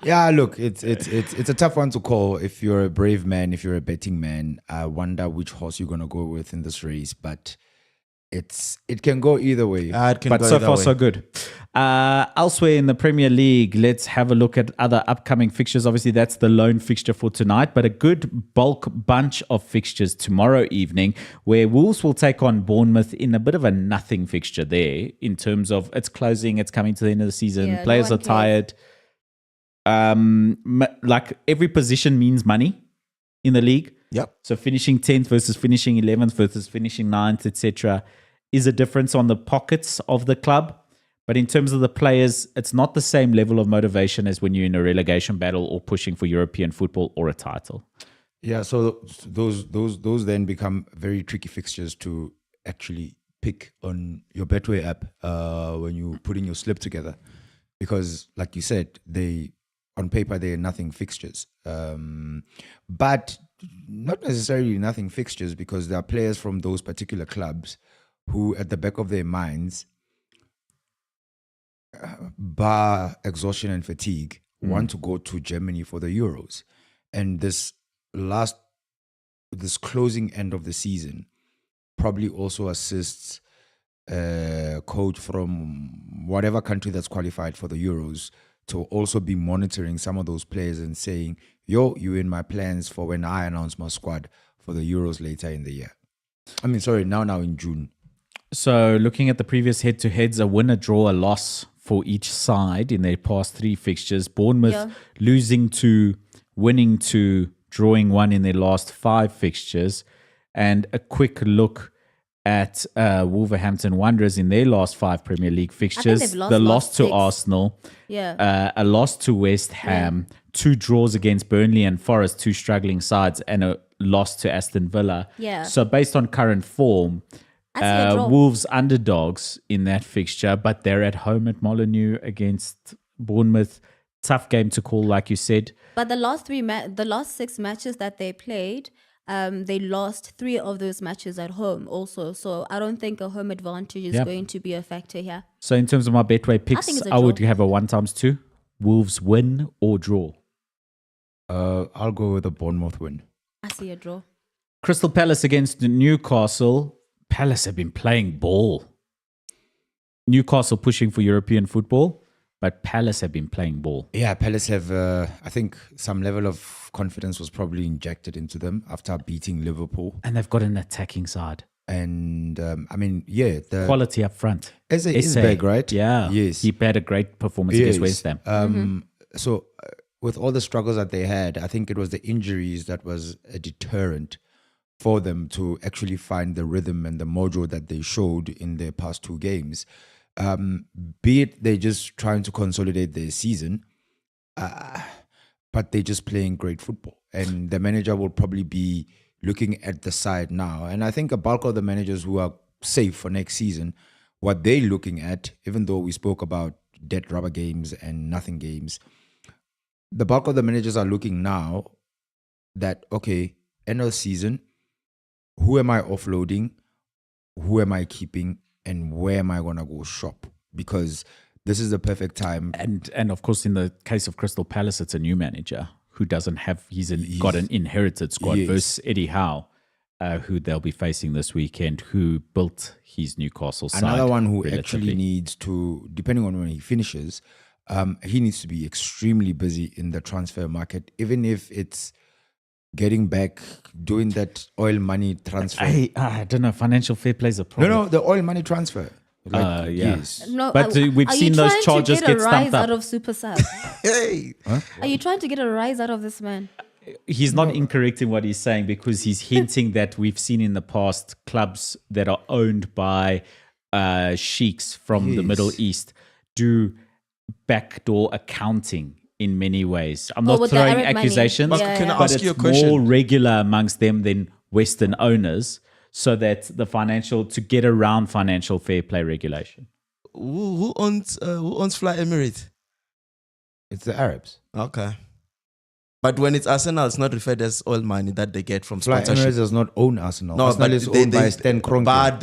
S2: Yeah, look, it's a tough one to call. If you're a brave man, if you're a betting man, I wonder which horse you're gonna go with in this race. But it can go either way.
S1: But so far, so good. Elsewhere in the Premier League, let's have a look at other upcoming fixtures. Obviously, that's the lone fixture for tonight, but a good bulk bunch of fixtures tomorrow evening, where Wolves will take on Bournemouth in a bit of a nothing fixture there in terms of it's closing, it's coming to the end of the season,
S3: Yeah,
S1: players
S3: no
S1: are
S3: one
S1: tired. Like every position means money in the league.
S4: Yep.
S1: So finishing 10th versus finishing 11th versus finishing 9th, etc., is a difference on the pockets of the club. But in terms of the players, it's not the same level of motivation as when you're in a relegation battle or pushing for European football or a title.
S2: Yeah, so those then become very tricky fixtures to actually pick on your Betway app when you're putting your slip together. Because like you said, on paper, they are nothing fixtures. But not necessarily nothing fixtures, because there are players from those particular clubs who at the back of their minds, bar exhaustion and fatigue, want to go to Germany for the Euros. And this closing end of the season probably also assists a coach from whatever country that's qualified for the Euros to also be monitoring some of those players and saying, yo, you in my plans for when I announce my squad for the Euros later in the year. Now in June.
S1: So looking at the previous head-to-heads, a win, a draw, a loss for each side in their past 3 fixtures. Bournemouth losing 2, winning 2, drawing 1 in their last 5 fixtures. And a quick look at Wolverhampton Wanderers in their last 5 Premier League fixtures. The loss to
S3: 6.
S1: Arsenal, a loss to West Ham, 2 draws against Burnley and Forest, 2 struggling sides, and a loss to Aston Villa. So based on current form, Wolves underdogs in that fixture, but they're at home at Molineux against Bournemouth. Tough game to call, like you said.
S3: But the last 6 matches that they played, they lost 3 of those matches at home also. So I don't think a home advantage is going to be a factor here.
S1: So in terms of my Betway picks, I would have a 1x2. Wolves win or draw.
S2: I'll go with a Bournemouth win.
S3: I see a draw.
S1: Crystal Palace against Newcastle. Palace have been playing ball. Newcastle pushing for European football, but Palace have been playing ball.
S2: Yeah, Palace have, I think some level of confidence was probably injected into them after beating Liverpool.
S1: And they've got an attacking side.
S2: And, the
S1: quality up front.
S2: Eze is big, right?
S1: Yeah.
S2: Yes.
S1: He had a great performance against West Ham.
S2: So with all the struggles that they had, I think it was the injuries that was a deterrent for them to actually find the rhythm and the mojo that they showed in their past 2 games. Be it they're just trying to consolidate their season, but they're just playing great football. And the manager will probably be looking at the side now. And I think a bulk of the managers who are safe for next season, what they're looking at, even though we spoke about dead rubber games and nothing games, the bulk of the managers are looking now that, okay, end of season, who am I offloading? Who am I keeping? And where am I going to go shop? Because this is the perfect time.
S1: And of course, in the case of Crystal Palace, it's a new manager who doesn't have, got an inherited squad versus Eddie Howe, who they'll be facing this weekend, who built his Newcastle side.
S2: Another one who actually needs to, depending on when he finishes, he needs to be extremely busy in the transfer market, even if it's getting back, doing that oil money transfer.
S1: I don't know. Financial fair play is a problem.
S2: No, the oil money transfer. Yes.
S3: No,
S1: but we've seen those charges get stumped up.
S3: Out of Super Sub?
S4: Hey,
S3: Are you trying to get a rise out of this man?
S1: He's not incorrect in what he's saying, because he's hinting that we've seen in the past clubs that are owned by sheiks from the Middle East do backdoor accounting in many ways. I'm not throwing accusations,
S4: but can I ask you a question?
S1: More regular amongst them than Western owners, so that to get around financial fair play regulation.
S4: Who owns Fly Emirates?
S2: It's the Arabs.
S4: Okay. But when it's Arsenal, it's not referred as oil money that they get from
S2: Fly
S4: sponsorship.
S2: Emirates does not own Arsenal.
S4: No,
S2: Arsenal is owned by Stan Kroenke.
S4: But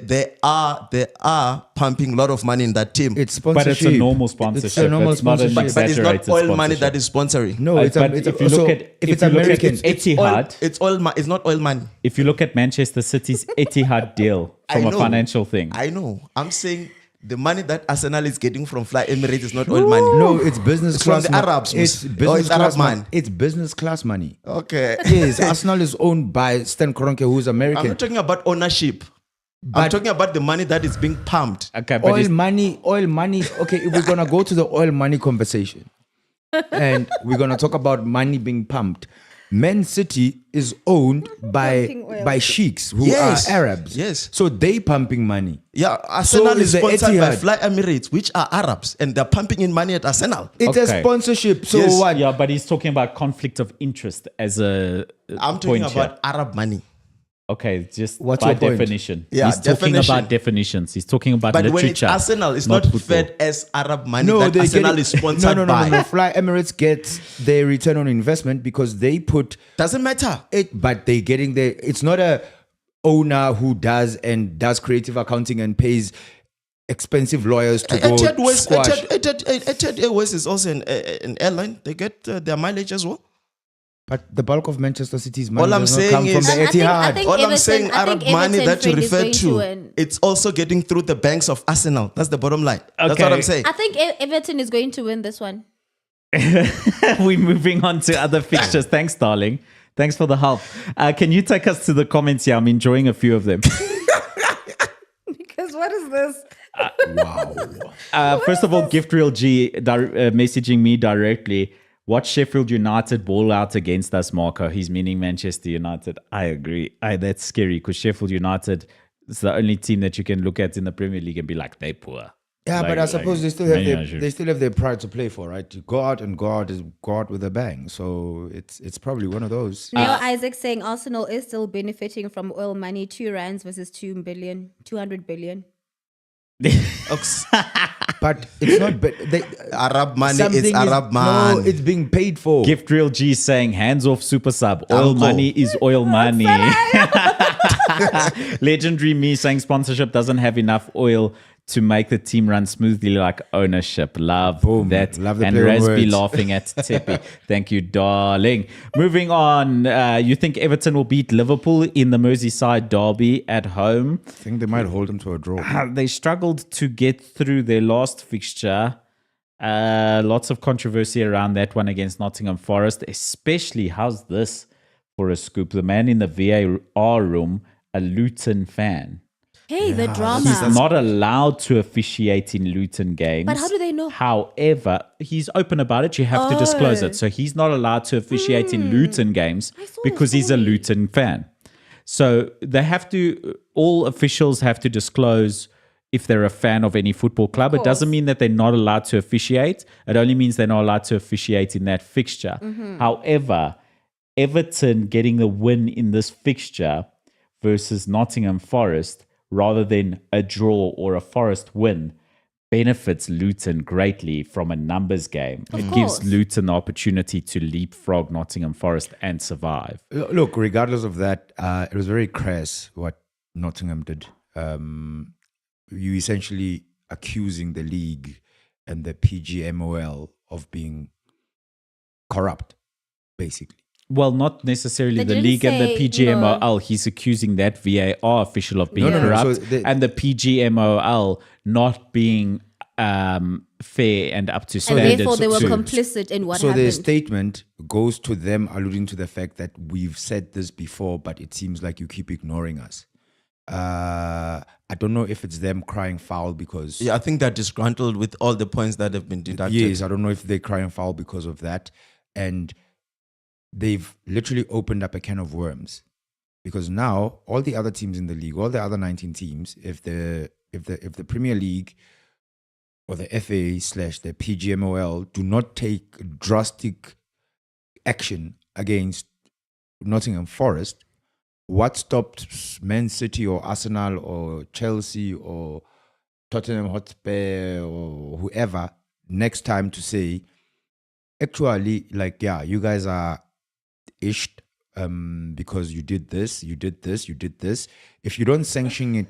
S4: they are pumping a lot of money in that team.
S2: It's sponsorship.
S1: But it's a normal sponsorship.
S2: It's a normal sponsorship.
S4: But it's not oil money that is sponsoring.
S2: No, if you look at American,
S1: Etihad,
S4: it's not oil money.
S1: If you look at Manchester City's Etihad deal from a financial thing.
S4: I know. I'm saying the money that Arsenal is getting from Fly Emirates is not oil money.
S2: No, it's business class.
S4: From the Arabs.
S2: It's business class money. It's business class money.
S4: Okay.
S2: Yes, Arsenal is owned by Stan Kroenke, who's American.
S4: I'm not talking about ownership. I'm talking about the money that is being pumped.
S2: Okay, but oil money. Okay, if we're going to go to the oil money conversation and we're going to talk about money being pumped, Man City is owned by sheiks who are Arabs.
S4: Yes.
S2: So they pumping money.
S4: Yeah, Arsenal is sponsored by Fly Emirates, which are Arabs, and they're pumping in money at Arsenal.
S2: It's a sponsorship. So what?
S1: Yeah, but he's talking about conflict of interest as a
S4: I'm talking about Arab money.
S1: Okay, just
S2: what's
S1: by
S2: your point?
S1: definition.
S4: Yeah,
S1: he's talking about definitions. He's talking about literature.
S4: But when it's Arsenal, it's not fed as Arab money that Arsenal is sponsored by.
S2: No. Fly Emirates gets their return on investment because they put...
S4: Doesn't matter.
S2: But they're getting the... It's not a owner who does creative accounting and pays expensive lawyers to go squash.
S4: Etihad Airways is also an airline. They get their mileage as well.
S2: But the bulk of Manchester City's money doesn't come from the Etihad.
S4: All I'm saying, Arab money that you refer to, it's also getting through the banks of Arsenal. That's the bottom line. Okay. That's what I'm saying.
S3: I think Everton is going to win this one.
S1: We're moving on to other fixtures. Thanks, darling. Thanks for the help. Can you take us to the comments here? I'm enjoying a few of them.
S3: Because what is this?
S2: Wow.
S1: First of all, Gift Real G messaging me directly. Watch Sheffield United ball out against us, Marco. He's meaning Manchester United. I agree. That's scary because Sheffield United is the only team that you can look at in the Premier League and be like, they're poor.
S2: Yeah, but I suppose they still have their pride to play for, right? To go out with a bang. So it's probably one of those.
S3: Leo Isaac saying Arsenal is still benefiting from oil money. 2 rands versus 200 billion.
S2: But it's not. But
S4: Arab money is Arab money.
S2: No, it's being paid for.
S1: Gift Real G saying hands off Super Sub. Oil money is oil money. Legendary Me saying sponsorship doesn't have enough oil to make the team run smoothly like ownership. Love that.
S2: Love the
S1: and Rasby laughing at Tepe. Thank you, darling. Moving on. You think Everton will beat Liverpool in the Merseyside derby at home?
S2: I think they might hold them to a draw.
S1: They struggled to get through their last fixture. Lots of controversy around that one against Nottingham Forest, especially, how's this for a scoop? The man in the VAR room, a Luton fan.
S3: Hey, the drama.
S1: He's not allowed to officiate in Luton games.
S3: But how do they know?
S1: However, he's open about it. You have to disclose it. So he's not allowed to officiate in Luton games because he's a Luton fan. So they have to, all officials have to disclose if they're a fan of any football club. It doesn't mean that they're not allowed to officiate. It only means they're not allowed to officiate in that fixture. However, Everton getting the win in this fixture versus Nottingham Forest, rather than a draw or a Forest win, benefits Luton greatly from a numbers game. It gives Luton the opportunity to leapfrog Nottingham Forest and survive.
S2: Look, regardless of that, it was very crass what Nottingham did. You essentially accusing the league and the PGMOL of being corrupt, basically.
S1: Well, not necessarily the league and the PGMOL. No. He's accusing that VAR official of being corrupt and the PGMOL not being fair and up to standards.
S3: And therefore they were complicit in what happened.
S2: So their statement goes to them alluding to the fact that we've said this before, but it seems like you keep ignoring us. I don't know if it's them crying foul because...
S4: Yeah, I think they're disgruntled with all the points that have been deducted.
S2: Yes, I don't know if they're crying foul because of that. And they've literally opened up a can of worms because now all the other teams in the league, all the other 19 teams, if the Premier League or the FA/the PGMOL do not take drastic action against Nottingham Forest, what stopped Man City or Arsenal or Chelsea or Tottenham Hotspur or whoever next time to say, actually, like, yeah, you guys are ished because you did this. If you don't sanction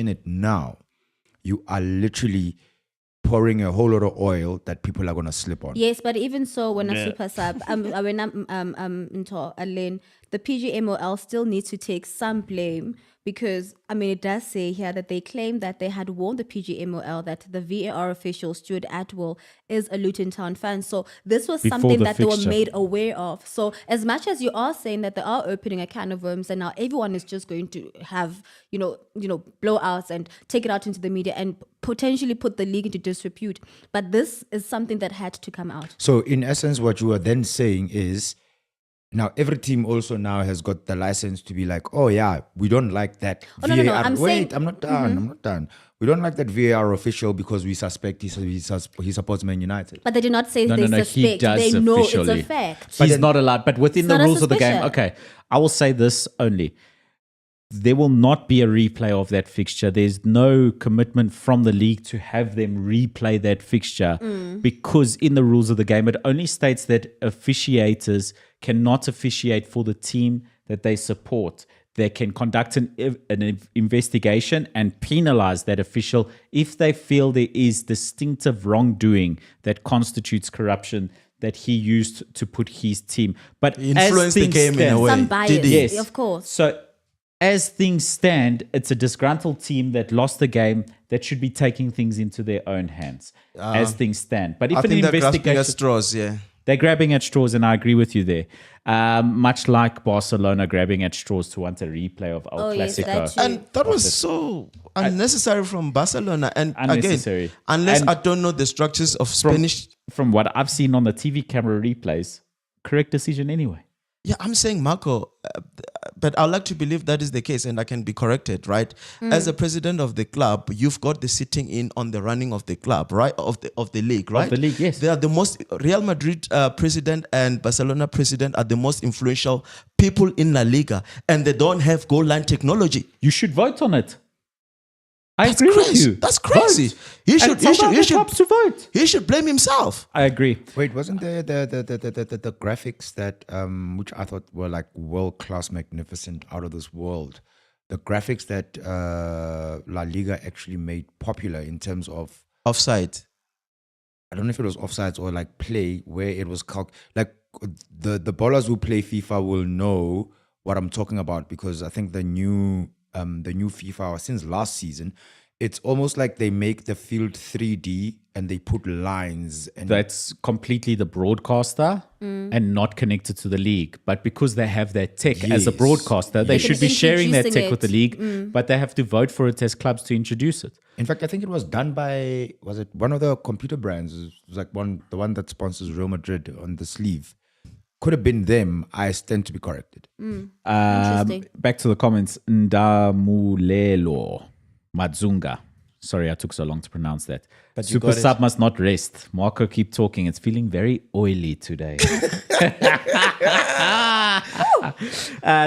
S2: it now, you are literally pouring a whole lot of oil that people are gonna slip on.
S3: Yes, but even so, when a super sub, when I'm into a lane, the PGMOL still needs to take some blame because it does say here that they claim that they had warned the PGMOL that the VAR official Stuart Atwell is a Luton Town fan. So this was something that they were made aware of. So as much as you are saying that they are opening a can of worms and now everyone is just going to have, blowouts and take it out into the media and potentially put the league into disrepute. But this is something that had to come out.
S2: So in essence, what you are then saying is, now, every team also now has got the license to be like, oh, yeah, we don't like that VAR.
S3: No.
S2: I'm not done. We don't like that VAR official because we suspect he supports Man United.
S3: But they did not say they suspect.
S1: He does
S3: they know
S1: officially.
S3: It's a fact.
S1: He's not allowed. But within the rules of the game, okay, I will say this only. There will not be a replay of that fixture. There's no commitment from the league to have them replay that fixture because in the rules of the game, it only states that officiators cannot officiate for the team that they support. that can conduct an investigation and penalize that official if they feel there is distinctive wrongdoing that constitutes corruption that he used to put his team. But
S4: he influenced the game in a way.
S3: Some bias,
S1: Yes.
S3: of course.
S1: So as things stand, it's a disgruntled team that lost the game that should be taking things into their own hands as things stand. But if
S4: I
S1: an
S4: think they're grasping at
S1: investigation...
S4: straws, yeah.
S1: They're grabbing at straws, and I agree with you there. Much like Barcelona grabbing at straws to want a replay of El
S3: Yes,
S1: Clasico.
S3: that's true.
S4: And that was so unnecessary from Barcelona. And
S1: Unnecessary.
S4: again, unless
S1: And
S4: I don't know the structures of Spanish...
S1: From what I've seen on the TV camera replays, correct decision anyway.
S4: Yeah, I'm saying, Marco, but I'd like to believe that is the case, and I can be corrected, right? As a president of the club, you've got the sitting in on the running of the club, right? Of the league, right?
S1: Of the league, yes.
S4: They are the most... Real Madrid president and Barcelona president are the most influential people in La Liga, and they don't have goal line technology.
S1: You should vote on it. I
S4: That's
S1: agree
S4: crazy.
S1: with you.
S4: That's crazy.
S1: Vote.
S4: He should.
S1: And tell the clubs to vote.
S4: He should blame himself.
S1: I agree.
S2: Wait, wasn't there the graphics that which I thought were like world class, magnificent, out of this world? The graphics that La Liga actually made popular in terms of
S4: Offside.
S2: I don't know if it was offsides or like play, where it was like the ballers who play FIFA will know what I'm talking about, because I think the new FIFA, since last season, it's almost like they make the field 3D and they put lines. And
S1: That's completely the broadcaster and not connected to the league. But because they have that tech as a
S2: Yes.
S1: broadcaster, they
S3: They
S1: should
S3: can
S1: be sharing that
S3: introducing
S1: tech with the league, but they have to vote for it as clubs to introduce it.
S2: in fact, I think it was done by, was it one of the computer brands? It was like the one that sponsors Real Madrid on the sleeve. Could have been them. I stand to be corrected.
S3: Interesting.
S1: Back to the comments. Ndamulelo Madzunga. Sorry, I took so long to pronounce that.
S4: But you
S1: Super
S4: got it.
S1: sub must not rest. Marco, keep talking. It's feeling very oily today.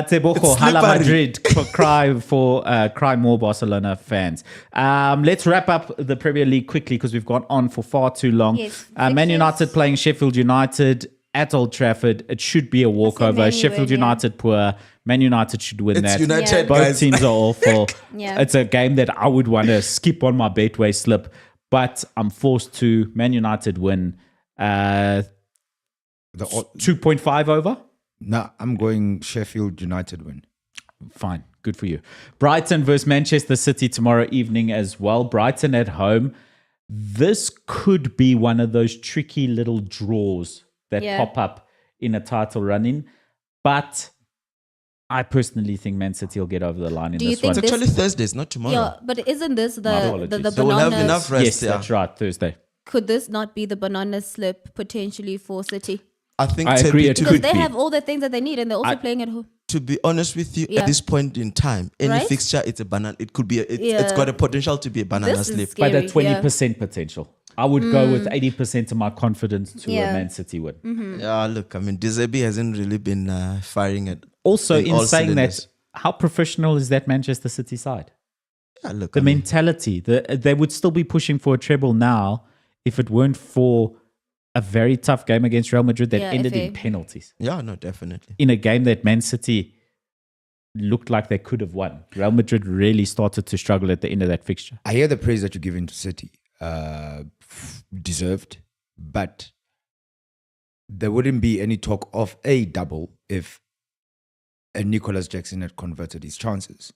S1: Tebogo, Hala Madrid, cry more Barcelona fans. Let's wrap up the Premier League quickly because we've gone on for far too long.
S3: Yes,
S1: Man
S3: fixtures.
S1: United playing Sheffield United at Old Trafford. It should be a walkover.
S3: Man U
S1: Sheffield
S3: win, yeah.
S1: United poor. Man United should win
S4: It's
S1: that.
S4: United,
S3: Yeah.
S1: Both
S4: guys.
S1: teams are awful.
S3: Yeah.
S1: It's a game that I would want to skip on my Betway slip, but I'm forced to. Man United win 2.5 over.
S2: Nah, I'm going Sheffield United win.
S1: Fine. Good for you. Brighton versus Manchester City tomorrow evening as well. Brighton at home. This could be one of those tricky little draws that pop up in a title run-in. But I personally think Man City will get over the line in
S3: Do you
S1: this
S3: think
S1: one.
S4: It's actually Thursdays, not tomorrow.
S3: Yeah, but isn't this the
S1: apologies.
S4: They will have
S3: banana?
S4: enough rest.
S1: Yes,
S4: yeah.
S1: that's right. Thursday.
S3: Could this not be the banana slip potentially for City?
S4: I think
S1: I agree, it
S3: Because
S1: could
S3: they
S1: be.
S3: have all the things that they need, and they're also playing at home.
S4: to be honest with you,
S3: Yeah.
S4: at this point in time, any
S3: Right?
S4: fixture, it's a banana. It could be. It's
S3: Yeah.
S4: got a potential to be a banana
S3: This is
S4: slip.
S3: scary.
S1: But a
S3: Scary,
S1: 20% potential. I would go with 80% of my confidence to a
S3: Yeah.
S1: Man City win.
S4: Yeah, look, I mean, De Zerbi hasn't really been firing it.
S1: Also, in
S4: all
S1: saying
S4: cylinders.
S1: that, how professional is that Manchester City side?
S4: Yeah, look,
S1: The
S4: I mean,
S1: mentality, they would still be pushing for a treble now if it weren't for a very tough game against Real Madrid that
S3: Yeah,
S1: ended
S3: FA.
S1: in penalties.
S4: yeah, no, definitely.
S1: In a game that Man City looked like they could have won. Real Madrid really started to struggle at the end of that fixture.
S2: I hear the praise that you're giving to City. Deserved. But there wouldn't be any talk of a double if Nicolas Jackson had converted his chances.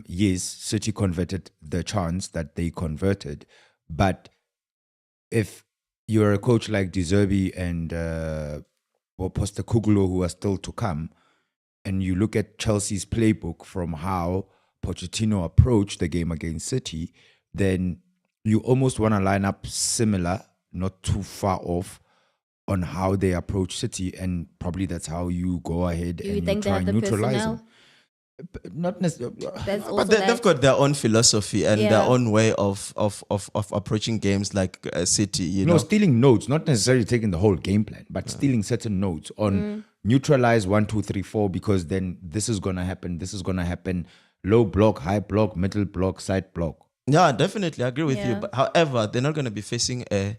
S2: Yes, City converted the chance that they converted. But if you're a coach like De Zerbi and Postecoglou, who are still to come, and you look at Chelsea's playbook from how Pochettino approached the game against City, then you almost want to line up similar, not too far off, on how they approach City, and probably that's how you go ahead
S3: Do you
S2: and you
S3: think they
S2: try
S3: have
S2: and
S3: the
S2: neutralize
S3: personnel?
S2: them. Not necessarily.
S3: That's also
S4: But they've
S3: that.
S4: got their own philosophy and their
S3: Yeah.
S4: own way of approaching games like City. You
S2: No,
S4: know,
S2: stealing notes, not necessarily taking the whole game plan, but stealing certain notes on neutralize 1, 2, 3, 4, because then this is gonna happen, this is gonna happen. Low block, high block, middle block, side block.
S4: yeah, definitely, I agree with you.
S3: Yeah.
S4: But however, they're not going to be facing a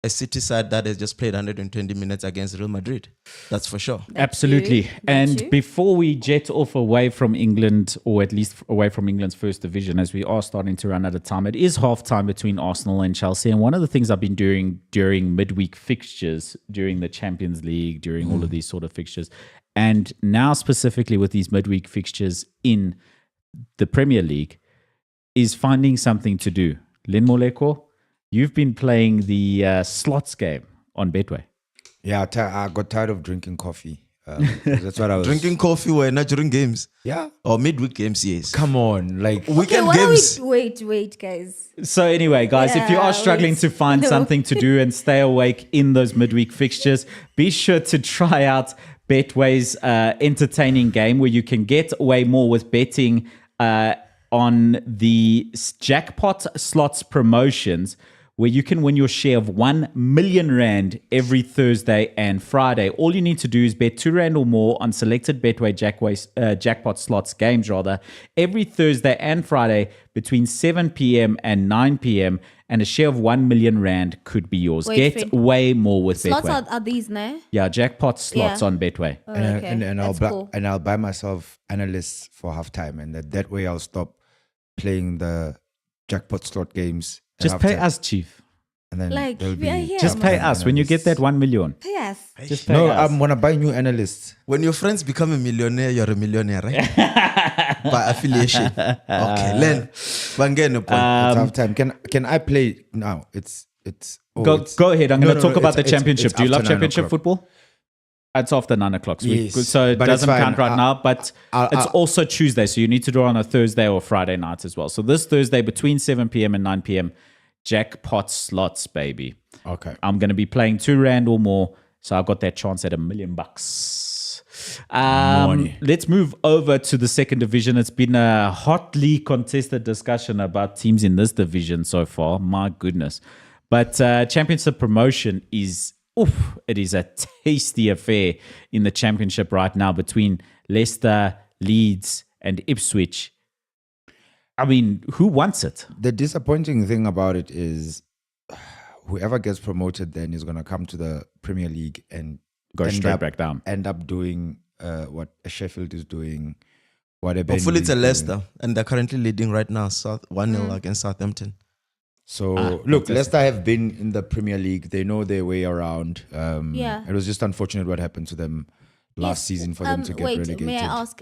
S4: a City side that has just played 120 minutes against Real Madrid. That's for sure.
S1: Absolutely. And before we jet off away from England, or at least away from England's first division, as we are starting to run out of time, it is half-time between Arsenal and Chelsea. And one of the things I've been doing during midweek fixtures, during the Champions League, during all of these sort of fixtures, and now specifically with these midweek fixtures in the Premier League, is finding something to do. Lynn Moleko, you've been playing the slots game on Betway.
S2: Yeah, I got tired of drinking coffee. That's what I was
S4: drinking coffee when not during games.
S2: Yeah,
S4: or midweek games. Yes.
S2: Come on, like
S4: weekend games.
S3: Wait, guys.
S1: So anyway, guys, if you are struggling to find something to do and stay awake in those midweek fixtures, be sure to try out Betway's entertaining game where you can get away more with betting on the jackpot slots promotions, where you can win your share of 1 million rand every Thursday and Friday. All you need to do is bet 2 rand or more on selected Betway jackpot slots games every Thursday and Friday between 7 p.m. and 9 p.m. and a share of 1 million rand could be yours. Get way more with
S3: slots
S1: Betway.
S3: Are these now?
S1: Yeah, jackpot slots on Betway.
S3: Oh, okay.
S2: And I'll buy myself analysts for halftime, and that way I'll stop playing the jackpot slot games.
S1: Just pay us, Chief.
S2: And then
S3: like,
S1: just pay us when you get that 1 million.
S3: Pay us.
S1: Just pay us.
S2: I'm gonna buy new analysts.
S4: When your friends become a millionaire, you're a millionaire, right? By affiliation. Okay, Len. Bangeno point.
S2: It's halftime. Can I play now?
S1: Go ahead. I'm going to talk about the championship.
S2: It's
S1: Do you love
S2: after 9
S1: championship
S2: o'clock.
S1: football? It's after 9 o'clock.
S2: Yes,
S1: So it
S2: but it's
S1: doesn't
S2: fine.
S1: count right now, but it's also Tuesday. So you need to do it on a Thursday or Friday night as well. So this Thursday between 7 p.m. and 9 p.m., jackpot slots, baby.
S2: Okay.
S1: I'm going to be playing 2 rand or more. So I've got that chance at $1 million. Let's move over to the second division. It's been a hotly contested discussion about teams in this division so far. My goodness. But championship promotion is... it is a tasty affair in the championship right now between Leicester, Leeds, and Ipswich. I mean, who wants it?
S2: The disappointing thing about it is whoever gets promoted then is going to come to the Premier League and
S1: go straight back down.
S2: End up doing what Sheffield is doing.
S4: Hopefully it's a Leicester, and they're currently leading right now, 1-0 against Southampton.
S2: So, look, Leicester have been in the Premier League. They know their way around. It was just unfortunate what happened to them last season for them to get relegated.
S3: May I ask,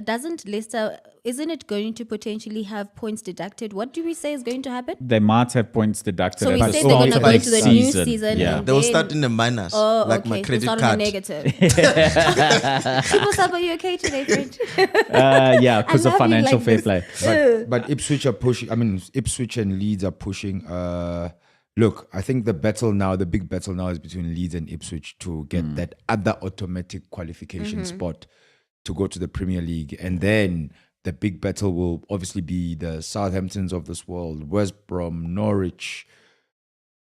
S3: doesn't Leicester, isn't it going to potentially have points deducted? What do we say is going to happen?
S1: They might have points deducted.
S3: So we say they're going to go to the new season.
S1: Yeah.
S4: They will start in the minus, like my credit card.
S3: In the negative. Are you okay today, friend?
S1: Yeah, because of financial fair play.
S2: But Ipswich are pushing. I mean, Ipswich and Leeds are pushing. Look, I think the big battle now is between Leeds and Ipswich to get that other automatic qualification spot to go to the Premier League. And then the big battle will obviously be the Southamptons of this world, West Brom, Norwich,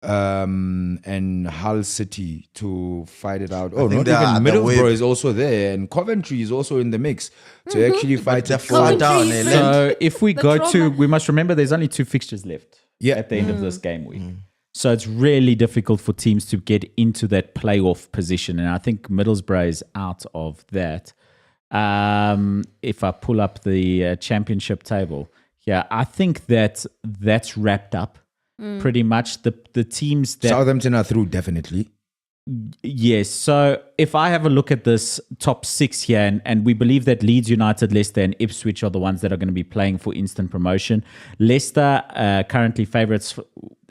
S2: and Hull City to fight it out. Not even Middlesbrough is also there, and Coventry is also in the mix to actually fight it far down.
S1: So if we we must remember there's only 2 fixtures left at the end of this game week. So it's really difficult for teams to get into that playoff position. And I think Middlesbrough is out of that. If I pull up the championship table, I think that's wrapped up pretty much. The teams that...
S2: Southampton are through, definitely.
S1: Yes. So if I have a look at this top 6 here, and we believe that Leeds United, Leicester, and Ipswich are the ones that are going to be playing for instant promotion. Leicester currently favourites,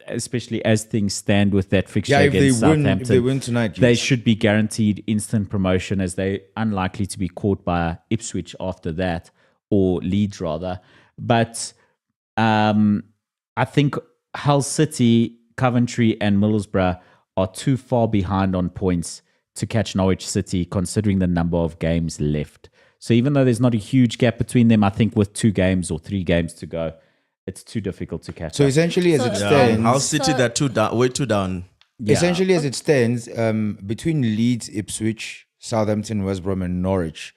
S1: especially as things stand with that fixture against Southampton.
S2: If they win tonight,
S1: they should be guaranteed instant promotion, as they're unlikely to be caught by Ipswich after that, or Leeds rather. But I think Hull City, Coventry, and Middlesbrough are too far behind on points to catch Norwich City, considering the number of games left. So even though there's not a huge gap between them, I think with 2 games or 3 games to go, it's too difficult to catch.
S2: So
S1: up.
S2: Essentially, as it stands,
S4: Hull City they're way too down.
S2: Yeah. Essentially, as it stands, between Leeds, Ipswich, Southampton, West Brom, and Norwich,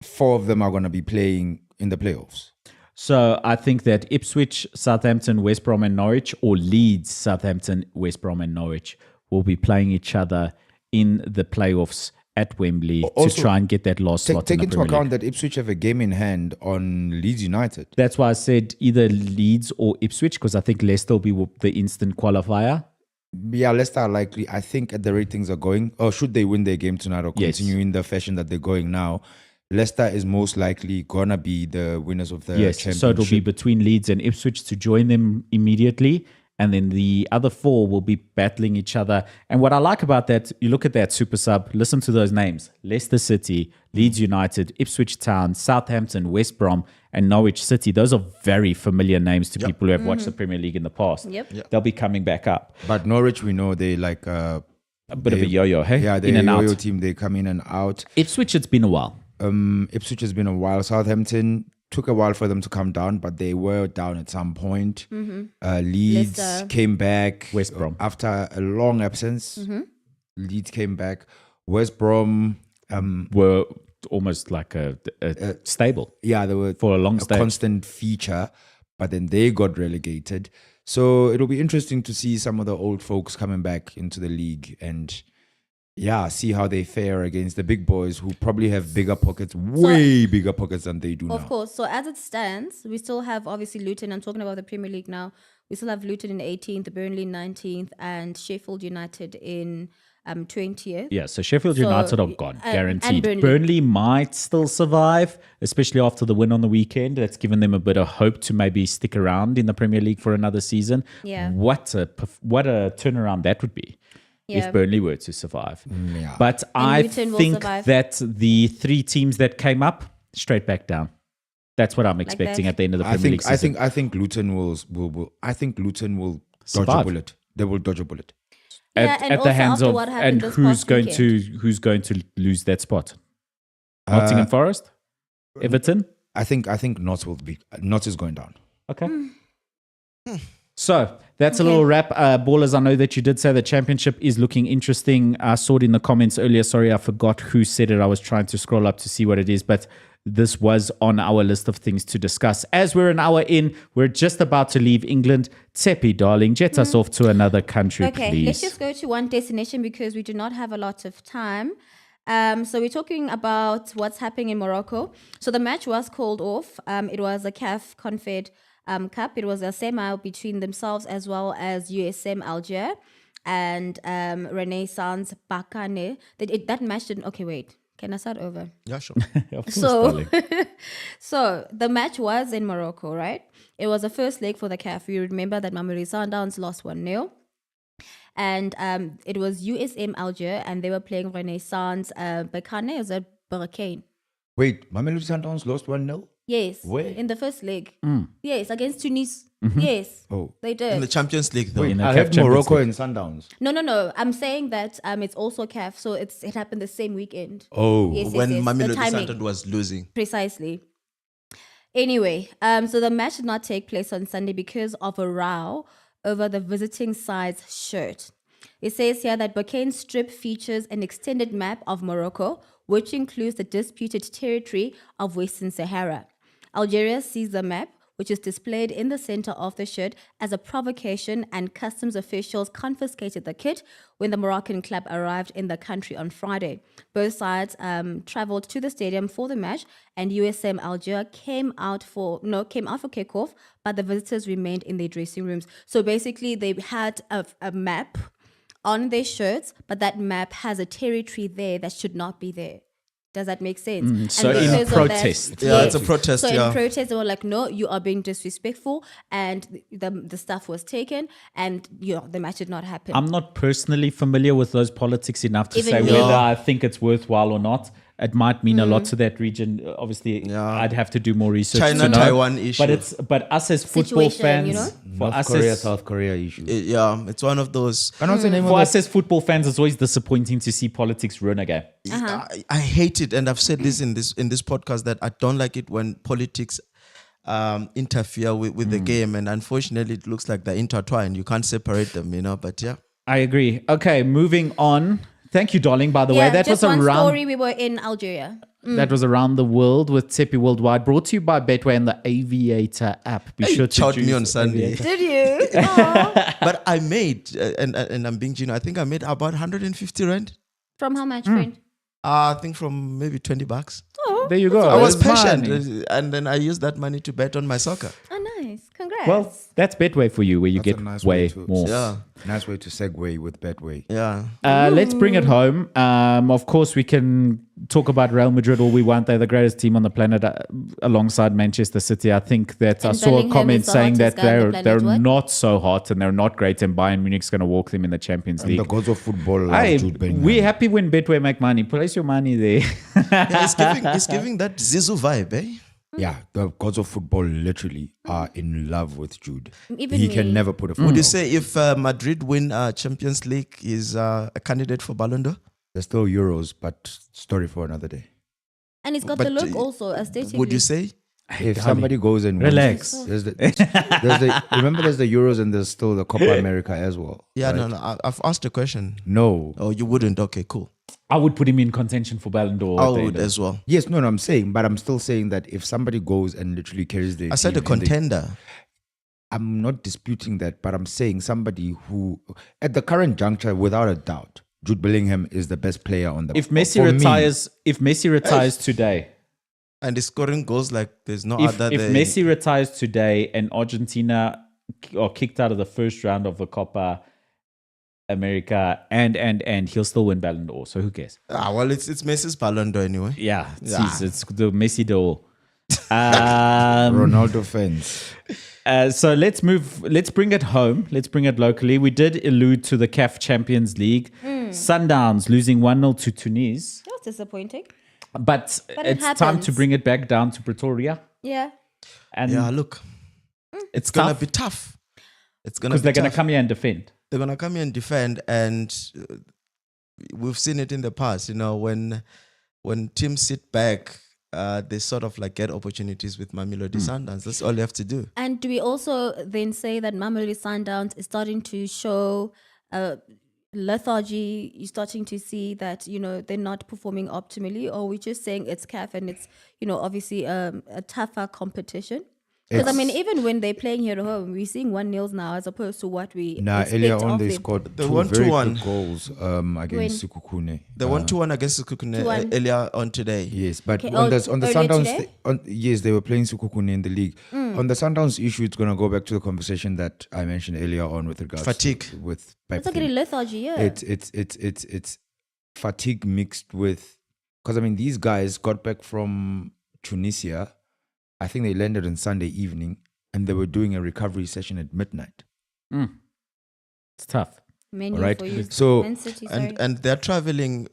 S2: 4 of them are going to be playing in the playoffs.
S1: So I think that Ipswich, Southampton, West Brom and Norwich, or Leeds, Southampton, West Brom and Norwich will be playing each other in the playoffs at Wembley also, to try and get that last slot in the Premier League.
S2: Take into account that Ipswich have a game in hand on Leeds United.
S1: That's why I said either Leeds or Ipswich, because I think Leicester will be the instant qualifier.
S2: Yeah, Leicester are likely. I think at the rate things are going, or should they win their game tonight or continue in the fashion that they're going now, Leicester is most likely gonna be the winners of the championship.
S1: So it'll be between Leeds and Ipswich to join them immediately, and then the other four will be battling each other. And what I like about that, you look at that super sub, listen to those names: Leicester City, Leeds United, Ipswich Town, Southampton, West Brom, and Norwich City. Those are very familiar names to people who have watched the Premier League in the past. They'll be coming back up.
S2: But Norwich, we know they like a
S1: bit of a yo-yo, hey?
S2: Yeah, they're a yo-yo team. They come in and out.
S1: Ipswich, it's been a while.
S2: Ipswich has been a while. Southampton took a while for them to come down, but they were down at some point. Leeds came back.
S1: West Brom
S2: after a long absence. Leeds came back. West Brom
S1: were almost like a stable.
S2: Yeah, they were
S1: for a long stage.
S2: Constant feature, but then they got relegated. So it'll be interesting to see some of the old folks coming back into the league and see how they fare against the big boys who probably have bigger pockets, way bigger pockets than they do now.
S3: Of course. So as it stands, we still have obviously Luton. I'm talking about the Premier League now. We still have Luton in 18th, Burnley 19th, and Sheffield United in 20th.
S1: Yeah, so Sheffield United are gone, guaranteed. And Burnley might still survive, especially after the win on the weekend. That's given them a bit of hope to maybe stick around in the Premier League for another season.
S3: Yeah.
S1: What a turnaround that would be. If Burnley were to survive. But I think that the three teams that came up, straight back down. That's what I'm expecting at the end of the Premier League season.
S2: I think Luton will dodge a bullet. They will dodge a bullet.
S1: At the hands of and who's going to lose that spot? Nottingham Forest? Everton?
S2: I think Notts is going down.
S1: Okay. So that's a little wrap. Ballers, I know that you did say the championship is looking interesting. I saw it in the comments earlier. Sorry, I forgot who said it. I was trying to scroll up to see what it is, but this was on our list of things to discuss. As we're an hour in, we're just about to leave England. Tsepi, darling, jet us off to another country, please.
S3: Let's just go to one destination because we do not have a lot of time. So we're talking about what's happening in Morocco. So the match was called off. It was a CAF Confed Cup. It was a semi between themselves as well as USM Alger and Renaissance Bakane. That match didn't. Okay, wait. Can I start over?
S4: Yeah, sure.
S1: Of course,
S3: so the match was in Morocco, right? It was the first leg for the CAF. You remember that Mamelodi Sundowns lost 1-0. And it was USM Alger and they were playing Renaissance Bakane. Is that Barakane?
S2: Wait, Mamelodi Sundowns lost 1-0?
S3: Yes.
S2: Where?
S3: In the first leg. Yes, against Tunis. Yes.
S2: Oh.
S3: They did.
S4: In the Champions League, though.
S2: Wait, I have Morocco and Sundowns.
S3: No. I'm saying that it's also CAF, so it happened the same weekend.
S2: Oh.
S4: When Mamelodi Sundowns was losing.
S3: Precisely. Anyway, so the match did not take place on Sunday because of a row over the visiting side's shirt. It says here that Bakane's strip features an extended map of Morocco, which includes the disputed territory of Western Sahara. Algeria sees the map, which is displayed in the center of the shirt, as a provocation, and customs officials confiscated the kit when the Moroccan club arrived in the country on Friday. Both sides traveled to the stadium for the match, and USM Alger came out for kickoff, but the visitors remained in their dressing rooms. So basically, they had a map on their shirts, but that map has a territory there that should not be there. Does that make sense?
S1: So in protest.
S4: It's a protest,
S3: So in protest, they were like, no, you are being disrespectful. And the stuff was taken and the match did not happen.
S1: I'm not personally familiar with those politics enough to say whether I think it's worthwhile or not. It might mean a lot to that region. Obviously, I'd have to do more research.
S4: China-Taiwan issue.
S1: But us as football fans,
S2: South Korea issue.
S4: It's one of those.
S1: For us as football fans, it's always disappointing to see politics ruin a game.
S4: I hate it, and I've said this in this podcast that I don't like it when politics interfere with the game, and unfortunately, it looks like they're intertwined. You can't separate them, But
S1: I agree. Okay, moving on. Thank you, darling, by the way. That
S3: just
S1: was a
S3: one
S1: round.
S3: story. We were in Algeria.
S1: that was around the world with Tsepi Worldwide, brought to you by Betway and the Aviator app. Be sure to
S4: Shot me
S1: choose
S4: on Sunday.
S1: Aviator.
S3: Did you? Aw.
S4: But I made, and I'm being genuine, I think I made about 150 rand.
S3: From how much, friend?
S4: I think from maybe $20.
S3: Oh,
S1: There you go.
S4: I was
S1: That's
S4: patient,
S1: money.
S4: and then I used that money to bet on my soccer.
S3: oh, nice. Congrats.
S1: Well, that's Betway for you, where you
S2: That's
S1: get
S2: a nice
S1: way
S2: way to-
S1: more.
S4: Yeah,
S2: Nice way to segue with Betway.
S4: yeah.
S1: Let's bring it home. Of course, we can talk about Real Madrid all we want. They're the greatest team on the planet alongside Manchester City. I think that I
S3: And
S1: saw a
S3: Bellingham
S1: comment
S3: is the
S1: saying that
S3: hottest guy on the
S1: they're
S3: planet, what?
S1: not so hot and they're not great, and Bayern Munich's going to walk them in the Champions
S2: And the
S1: League.
S2: gods of football love
S1: Hey,
S2: Jude Bellingham.
S1: we're happy when Betway make money. Place your money there.
S4: Yeah, it's giving that Zizou vibe, eh?
S2: Yeah, the gods of football literally are in love with Jude.
S3: Even
S2: he
S3: me.
S2: can never put a foot
S4: Would you
S2: down.
S4: say if Madrid win Champions League, is a candidate for Ballon d'Or?
S2: There's still Euros, but story for another day.
S3: And he's got
S4: But,
S3: the look also, aesthetically.
S4: Would you say?
S2: If somebody goes and
S1: Relax.
S2: wins, remember there's the Euros and there's still the Copa America as well.
S4: Yeah,
S2: right?
S4: no. I've asked a question.
S2: No.
S4: Oh, you wouldn't? Okay, cool.
S1: I would put him in contention for Ballon d'Or.
S4: I
S1: at the
S4: would
S1: end of-
S4: as well.
S2: Yes, no, I'm saying, but I'm still saying that if somebody goes and literally carries their
S4: I said a
S2: team and they-
S4: contender.
S2: I'm not disputing that, but I'm saying somebody who, at the current juncture, without a doubt, Jude Bellingham is the best player on the.
S1: If Messi
S2: for me.
S1: retires today,
S4: And he's scoring goals like there's no
S1: if
S4: other.
S1: Messi retires today and Argentina are kicked out of the first round of the Copa America and he'll still win Ballon d'Or. So who cares?
S4: Well, it's Messi's Ballon d'Or anyway.
S1: Yeah,
S4: Yeah.
S1: it's the Messi d'Or.
S2: Ronaldo fans.
S1: So let's bring it home. Let's bring it locally. We did allude to the CAF Champions League. Sundowns losing 1-0 to Tunis.
S3: That was disappointing.
S1: But
S3: But
S1: it's
S3: it
S1: time to
S3: happens.
S1: bring it back down to Pretoria.
S3: Yeah.
S1: And
S4: Yeah, look,
S1: it's
S4: gonna
S1: tough
S4: be tough. It's gonna
S1: because
S4: be
S1: they're going to
S4: tough.
S1: come here and defend.
S4: They're gonna come here and defend, and we've seen it in the past. You know, when teams sit back, they sort of like get opportunities with Mamelodi Sundowns. That's all you have to do.
S3: And do we also then say that Mamelodi Sundowns is starting to show lethargy? You're starting to see that, they're not performing optimally, or we're just saying it's CAF and it's, obviously a tougher competition? Because, even when they're playing here at home, we're seeing 1-0 now as opposed to what we expect
S2: Earlier on
S3: of
S2: they
S3: them.
S2: scored
S4: They
S2: two
S4: won
S2: very
S4: 2-1.
S2: good goals against Sekhukhune.
S4: They won 2-1 against Sekhukhune
S3: 2-1.
S4: earlier on today.
S2: Yes, but
S3: Okay,
S2: on the
S3: earlier
S2: Sundowns,
S3: today?
S2: they were playing Sekhukhune in the league. On the Sundowns issue, it's gonna go back to the conversation that I mentioned earlier on with regards
S4: Fatigue.
S2: to, with
S3: It's like
S2: Pep
S3: a
S2: thing.
S3: lethargy, yeah.
S2: It's fatigue mixed with, because these guys got back from Tunisia. I think they landed on Sunday evening, and they were doing a recovery session at midnight.
S1: It's tough.
S3: Menu
S2: Alright,
S3: for you.
S2: so-
S3: Man City, sorry.
S4: And they're traveling,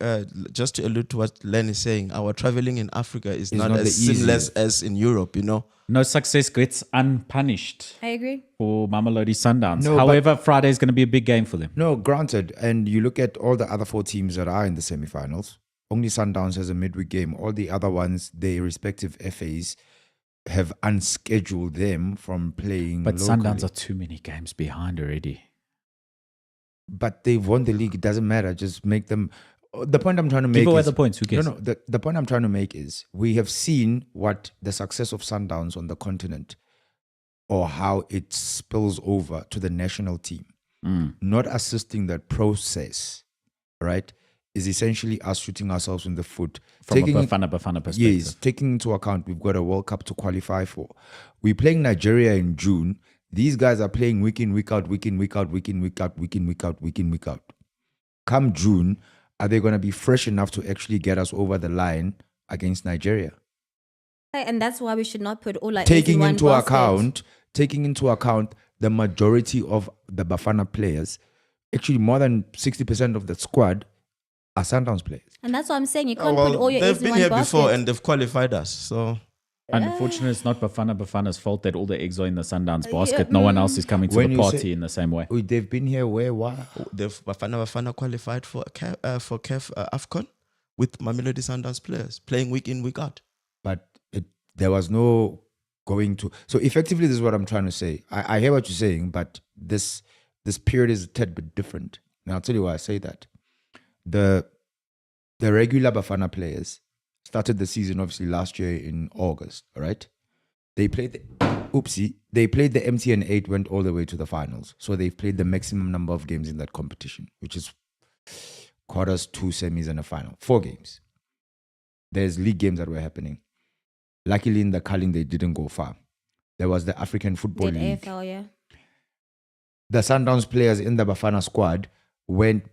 S4: just to allude to what Len is saying, our traveling in Africa is not
S2: not
S4: as
S2: the
S4: seamless
S2: easiest.
S4: as in Europe, you know.
S1: No success gets unpunished
S3: I agree.
S1: for Mamelodi Sundowns.
S2: No, but-
S1: However, Friday is going to be a big game for them.
S2: No, granted. And you look at all the other 4 teams that are in the semifinals. Only Sundowns has a midweek game. All the other ones, their respective FAs have unscheduled them from playing.
S1: But
S2: locally.
S1: Sundowns are too many games behind already.
S2: But they've won the league. It doesn't matter. Just make them. The point I'm trying to make
S1: Give away
S2: is
S1: the points. Who cares?
S2: no. The point I'm trying to make is we have seen what the success of Sundowns on the continent, or how it spills over to the national team. Not assisting that process, right, is essentially us shooting ourselves in the foot.
S1: From a Bafana perspective.
S2: Yes, taking into account we've got a World Cup to qualify for. We're playing Nigeria in June. These guys are playing week in, week out, week in, week out, week in, week out, week in, week out, week in, week out. Come June, are they going to be fresh enough to actually get us over the line against Nigeria?
S3: And that's why we should not put all our eggs
S2: Taking
S3: in one
S2: into
S3: basket.
S2: account the majority of the Bafana players, actually more than 60% of the squad are Sundowns players.
S3: And that's what I'm saying. You can't put all your
S4: they've
S3: eggs in
S4: been
S3: one
S4: here
S3: basket.
S4: before and they've qualified us. So
S1: Unfortunately, it's not Bafana's fault that all the eggs are in the Sundowns basket. No one else is coming to
S2: When
S1: the
S2: you
S1: party
S2: say-
S1: in the same way.
S2: They've been here where? Why?
S4: they've Bafana qualified for CAF AFCON with Mamelodi Sundowns players playing week in, week out.
S2: But there was no going to. So effectively, this is what I'm trying to say. I hear what you're saying, but this period is a tad bit different. And I'll tell you why I say that. The regular Bafana players started the season obviously last year in August, all right? They played the MTN 8, went all the way to the finals. So they've played the maximum number of games in that competition, which is quarters, 2 semis, and a final. 4 games. There's league games that were happening. Luckily in the culling, they didn't go far. There was the African Football League.
S3: AFL, yeah.
S2: The Sundowns players in the Bafana squad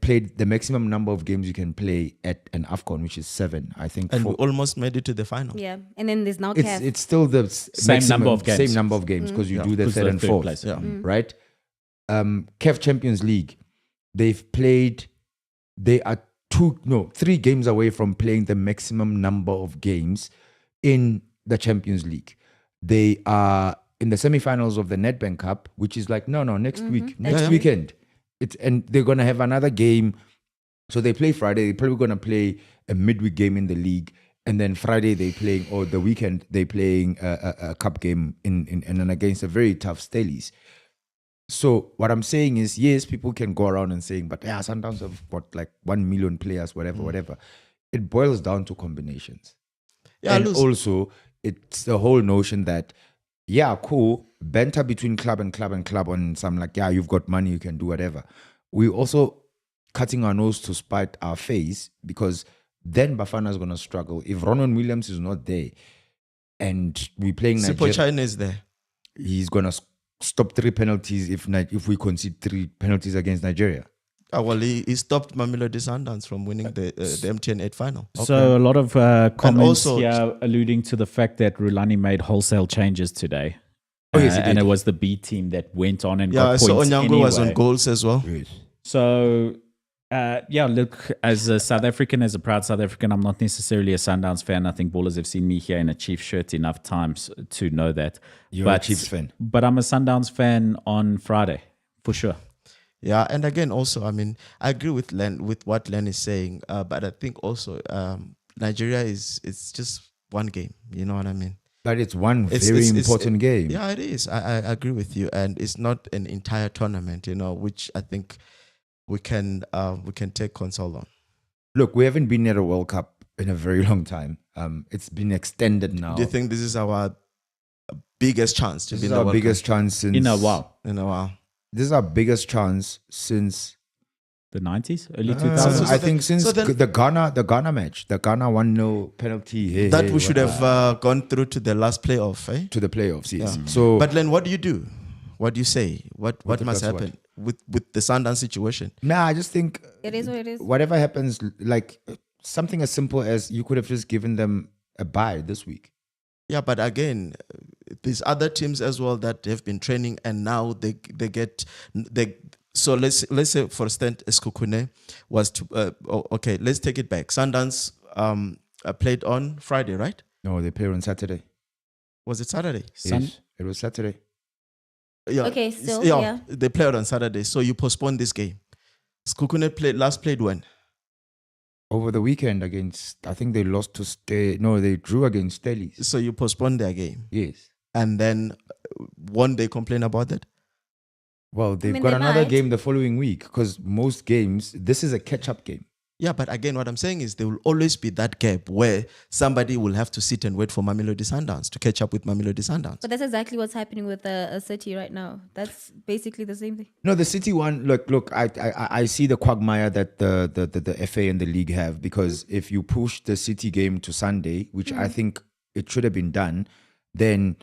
S2: played the maximum number of games you can play at an AFCON, which is 7, I think.
S4: And we almost made it to the final.
S3: Yeah, and then there's now
S2: it's still the
S1: same number of games
S2: because you do the third and fourth,
S1: place.
S2: right? CAF Champions League, they are 3 games away from playing the maximum number of games in the Champions League. They are in the semifinals of the Nedbank Cup, which is like next weekend. And they're gonna have another game. So they play Friday. They're probably gonna play a midweek game in the league, and then Friday the weekend they playing a cup game and against a very tough Stelis. So what I'm saying is, yes, people can go around and saying, but Sundowns have got like 1 million players, whatever. It boils down to combinations. Yeah, and also it's the whole notion that cool, banter between club and club on some like, you've got money, you can do whatever. We also cutting our nose to spite our face, because then Bafana is going to struggle. If Ronwen Williams is not there and we playing Nigeria,
S4: China is there,
S2: he's going to stop 3 penalties if we concede 3 penalties against Nigeria.
S4: Well, he stopped Mamelodi Sundowns from winning the MTN 8 final.
S1: Okay. So a lot of comments here alluding to the fact that Rulani made whole changes today.
S2: Oh, yes,
S1: and it was the B team that went on and got points
S4: so Angu
S1: anyway.
S4: was on goals as well.
S2: Yes.
S1: So, look, as a South African, as a proud South African, I'm not necessarily a Sundowns fan. I think ballers have seen me here in a Chiefs shirt enough times to know that.
S2: You're a Chiefs fan.
S1: But I'm a Sundowns fan on Friday, for sure.
S4: Yeah, and again, also, I mean, I agree with what Len is saying, but I think also Nigeria it's just one game. You know what I mean?
S2: But it's one very important game.
S4: Yeah, it is. I agree with you, and it's not an entire tournament. Which I think we can take console on.
S2: Look, we haven't been at a World Cup in a very long time. It's been extended now.
S4: Do you think this is our biggest chance to be in the World
S2: biggest
S4: Cup?
S2: chance since
S1: in a while?
S2: This is our biggest chance since
S1: the 90s, early 2000s.
S2: I think since the Ghana match, the Ghana 1-0 penalty.
S4: We should have gone through to the last playoff, eh?
S2: To the playoffs, yes.
S4: Yeah.
S2: So,
S4: but Len, what do you do? What do you say? What must happen with the Sundowns situation?
S2: I just think
S3: it is what it is.
S2: Whatever happens, like something as simple as you could have just given them a bye this week.
S4: Yeah, but again, there's other teams as well that have been training, and now they get. So let's say, for instance, Eskukune was to okay. Let's take it back. Sundowns played on Friday, right?
S2: No, they played on Saturday.
S4: Was it Saturday?
S2: Yes, it was Saturday.
S4: Yeah.
S3: Okay, still, yeah.
S4: They played on Saturday, so you postponed this game. Eskukune played when?
S2: Over the weekend against, I think they lost to they drew against Stelis.
S4: So you postponed their game.
S2: Yes.
S4: And then won't they complain about that?
S2: Well, they've got another game the following week, because most games, this is a catch-up game.
S4: Yeah, but again, what I'm saying is there will always be that gap where somebody will have to sit and wait for Mamelodi Sundowns to catch up with Mamelodi Sundowns.
S3: But that's exactly what's happening with a City right now. That's basically the same thing.
S2: No, the City one, look, I see the quagmire that the FA and the league have, because if you push the City game to Sunday, which I think it should have been done, then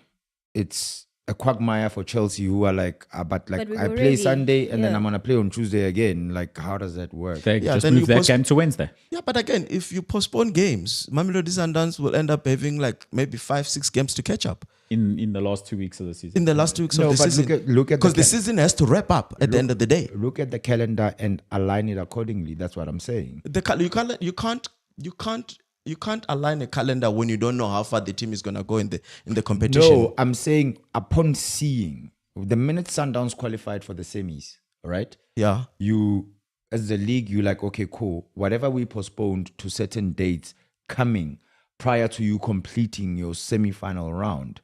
S2: it's a quagmire for Chelsea, who are like, I play Sunday and then I'm going to play on Tuesday again. Like, how does that work?
S1: They just move that game to Wednesday.
S4: Yeah, but again, if you postpone games, Mamelodi Sundowns will end up having like maybe 5-6 games to catch up.
S1: In the last 2 weeks of the season.
S4: In the last 2 weeks of the season.
S2: Look at
S4: because the season has to wrap up at the end of the day.
S2: Look at the calendar and align it accordingly. That's what I'm saying.
S4: You can't align a calendar when you don't know how far the team is going to go in the competition.
S2: No, I'm saying upon seeing the minute Sundowns qualified for the semis, all right?
S4: Yeah.
S2: You, as the league, you're like, okay, cool. Whatever we postponed to certain dates coming prior to you completing your semi-final round,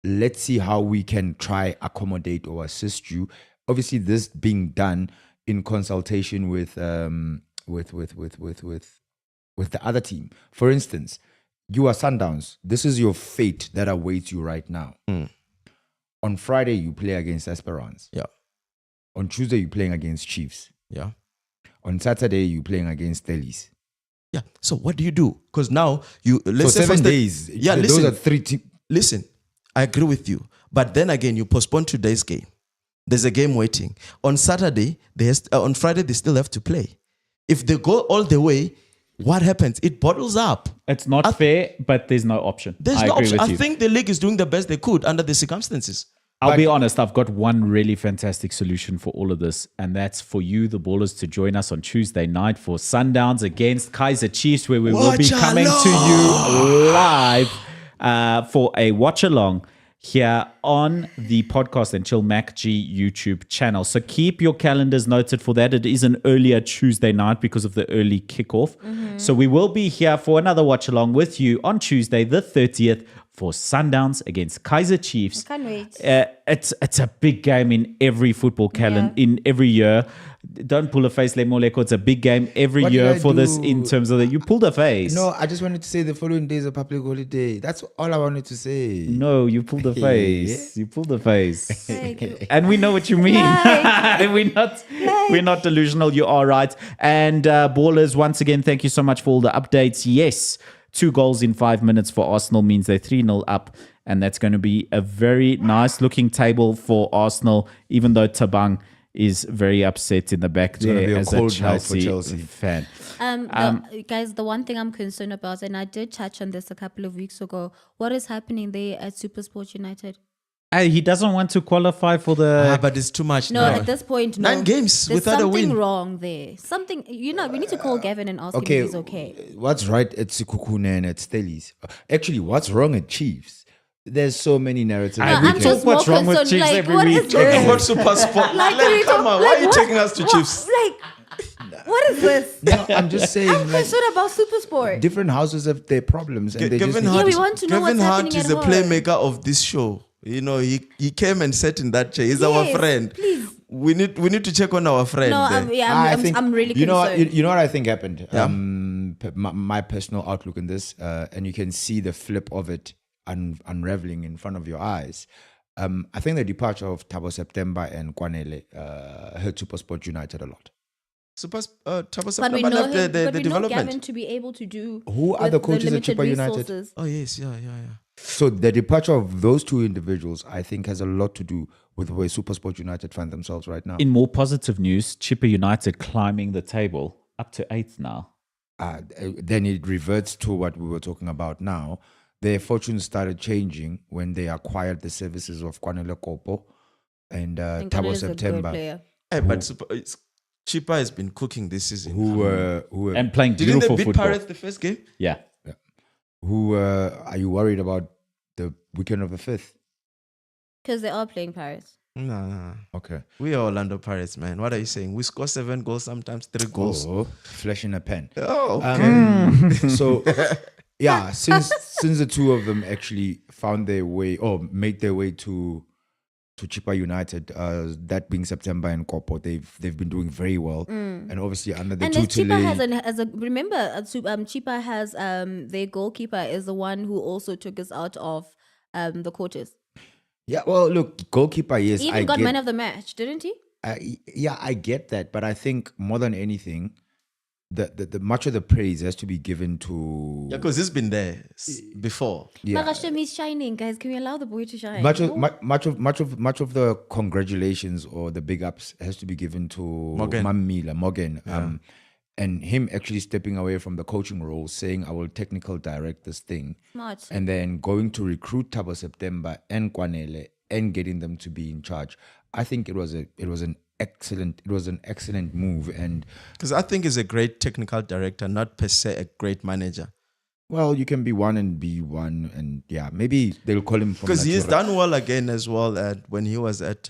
S2: let's see how we can try accommodate or assist you. Obviously, this being done in consultation with the other team. For instance, you are Sundowns. This is your fate that awaits you right now. On Friday, you play against Esperance.
S4: Yeah.
S2: On Tuesday, you're playing against Chiefs.
S4: Yeah.
S2: On Saturday, you're playing against Telis.
S4: Yeah. So what do you do? Because now let's
S2: say 7 days.
S4: Yeah,
S2: those are 3 teams.
S4: Listen, I agree with you. But then again, you postpone today's game. There's a game waiting. On Saturday, on Friday, they still have to play. If they go all the way, what happens? It bottles up.
S1: It's not fair, but there's no option.
S4: There's no option. I think the league is doing the best they could under the circumstances.
S1: I'll be honest, I've got one really fantastic solution for all of this, and that's for you, the Ballers, to join us on Tuesday night for Sundowns against Kaizer Chiefs, where we will be coming to you live for a watch-along here on the Podcast and Chill MacG YouTube channel. So keep your calendars noted for that. It is an earlier Tuesday night because of the early kickoff. So we will be here for another watch-along with you on Tuesday, the 30th, for Sundowns against Kaizer Chiefs.
S3: I can't wait.
S1: It's a big game in every football calendar, in every year. Don't pull a face, Lemoleko. It's a big game every year for this in terms of you pulled a face.
S2: No, I just wanted to say the following day is a public holiday. That's all I wanted to say.
S1: No, you pulled a face. You pulled a face. And we know what you mean. We're not delusional. You are right. And Ballers, once again, thank you so much for all the updates. Yes, 2 goals in 5 minutes for Arsenal means they're 3-0 up. And that's going to be a very nice looking table for Arsenal, even though Tabang is very upset in the back there as a Chelsea fan.
S3: Guys, the one thing I'm concerned about, and I did touch on this a couple of weeks ago, what is happening there at SuperSport United?
S1: He doesn't want to qualify for the...
S4: but it's too much
S3: No,
S4: now.
S3: at this point, no.
S4: 9 games without a win.
S3: There's something wrong there. We need to call Gavin and ask him if he's okay.
S2: What's right at Sikukune and at Stelis? Actually, what's wrong at Chiefs? There's so many narratives.
S3: I'm just
S1: what's wrong with Chiefs every week.
S4: Talking about Super Sport. Come on, why are you taking us to Chiefs?
S3: What is this?
S2: No, I'm just saying.
S3: I'm concerned about SuperSport.
S2: Different houses have their problems, and
S4: Kevin
S3: we want to know what's happening
S4: Hart is
S3: at
S4: the
S3: home.
S4: playmaker of this show. You know, he came and sat in that chair. He's our friend.
S3: Please.
S4: We need to check on our friend.
S3: No, I'm really concerned.
S2: You know what I think happened?
S4: Yeah.
S2: My personal outlook in this, and you can see the flip of it unraveling in front of your eyes. I think the departure of Thabo September and Kwanele hurt SuperSport United a lot.
S4: Thabo
S3: But we
S4: September
S3: know
S4: left
S3: him,
S4: the
S3: but we know
S4: development.
S3: Gavin to be able to do.
S2: Who are the coaches at Chippa United?
S3: Resources.
S4: Oh yes, yeah.
S2: So the departure of those 2 individuals, I think, has a lot to do with where SuperSport United find themselves right now.
S1: In more positive news, Chippa United climbing the table up to 8th now.
S2: Then it reverts to what we were talking about now. Their fortunes started changing when they acquired the services of Kwanele Kopo and Thabo September.
S4: Hey, but Chippa has been cooking this season.
S2: Who were
S1: And playing
S4: Didn't
S1: beautiful
S4: they beat
S1: football.
S4: Pirates the first game?
S1: Yeah.
S2: Who are you worried about the weekend of the 5th?
S3: Because they are playing Paris.
S4: Nah.
S2: Okay.
S4: We are Orlando Pirates, man. What are you saying? We score 7 goals, sometimes 3 goals.
S2: Oh, flesh in a pen.
S4: Oh, okay.
S2: So, yeah, since the 2 of them actually found their way or made their way to Chippa United, that being September and Kopo, they've been doing very well, and obviously under the tutelage.
S3: Chippa has their goalkeeper is the one who also took us out of the quarters.
S2: Yeah, well, look, goalkeeper, yes,
S3: He even got man of the match, didn't he?
S2: Yeah, I get that, but I think more than anything, the much of the praise has to be given to.
S4: Yeah, because he's been there before.
S2: Yeah.
S3: Magashim is shining, guys. Can we allow the boy to shine?
S2: Much of the congratulations or the big ups has to be given to Morgan. And him actually stepping away from the coaching role, saying, I will technical direct this thing.
S3: Smart.
S2: And then going to recruit Thabo September and Kwanele and getting them to be in charge. I think it was an excellent move. And
S4: because I think he's a great technical director, not per se a great manager.
S2: Well, you can be one and be one, and yeah, maybe they'll call him from
S4: because he's done well again as well when he was at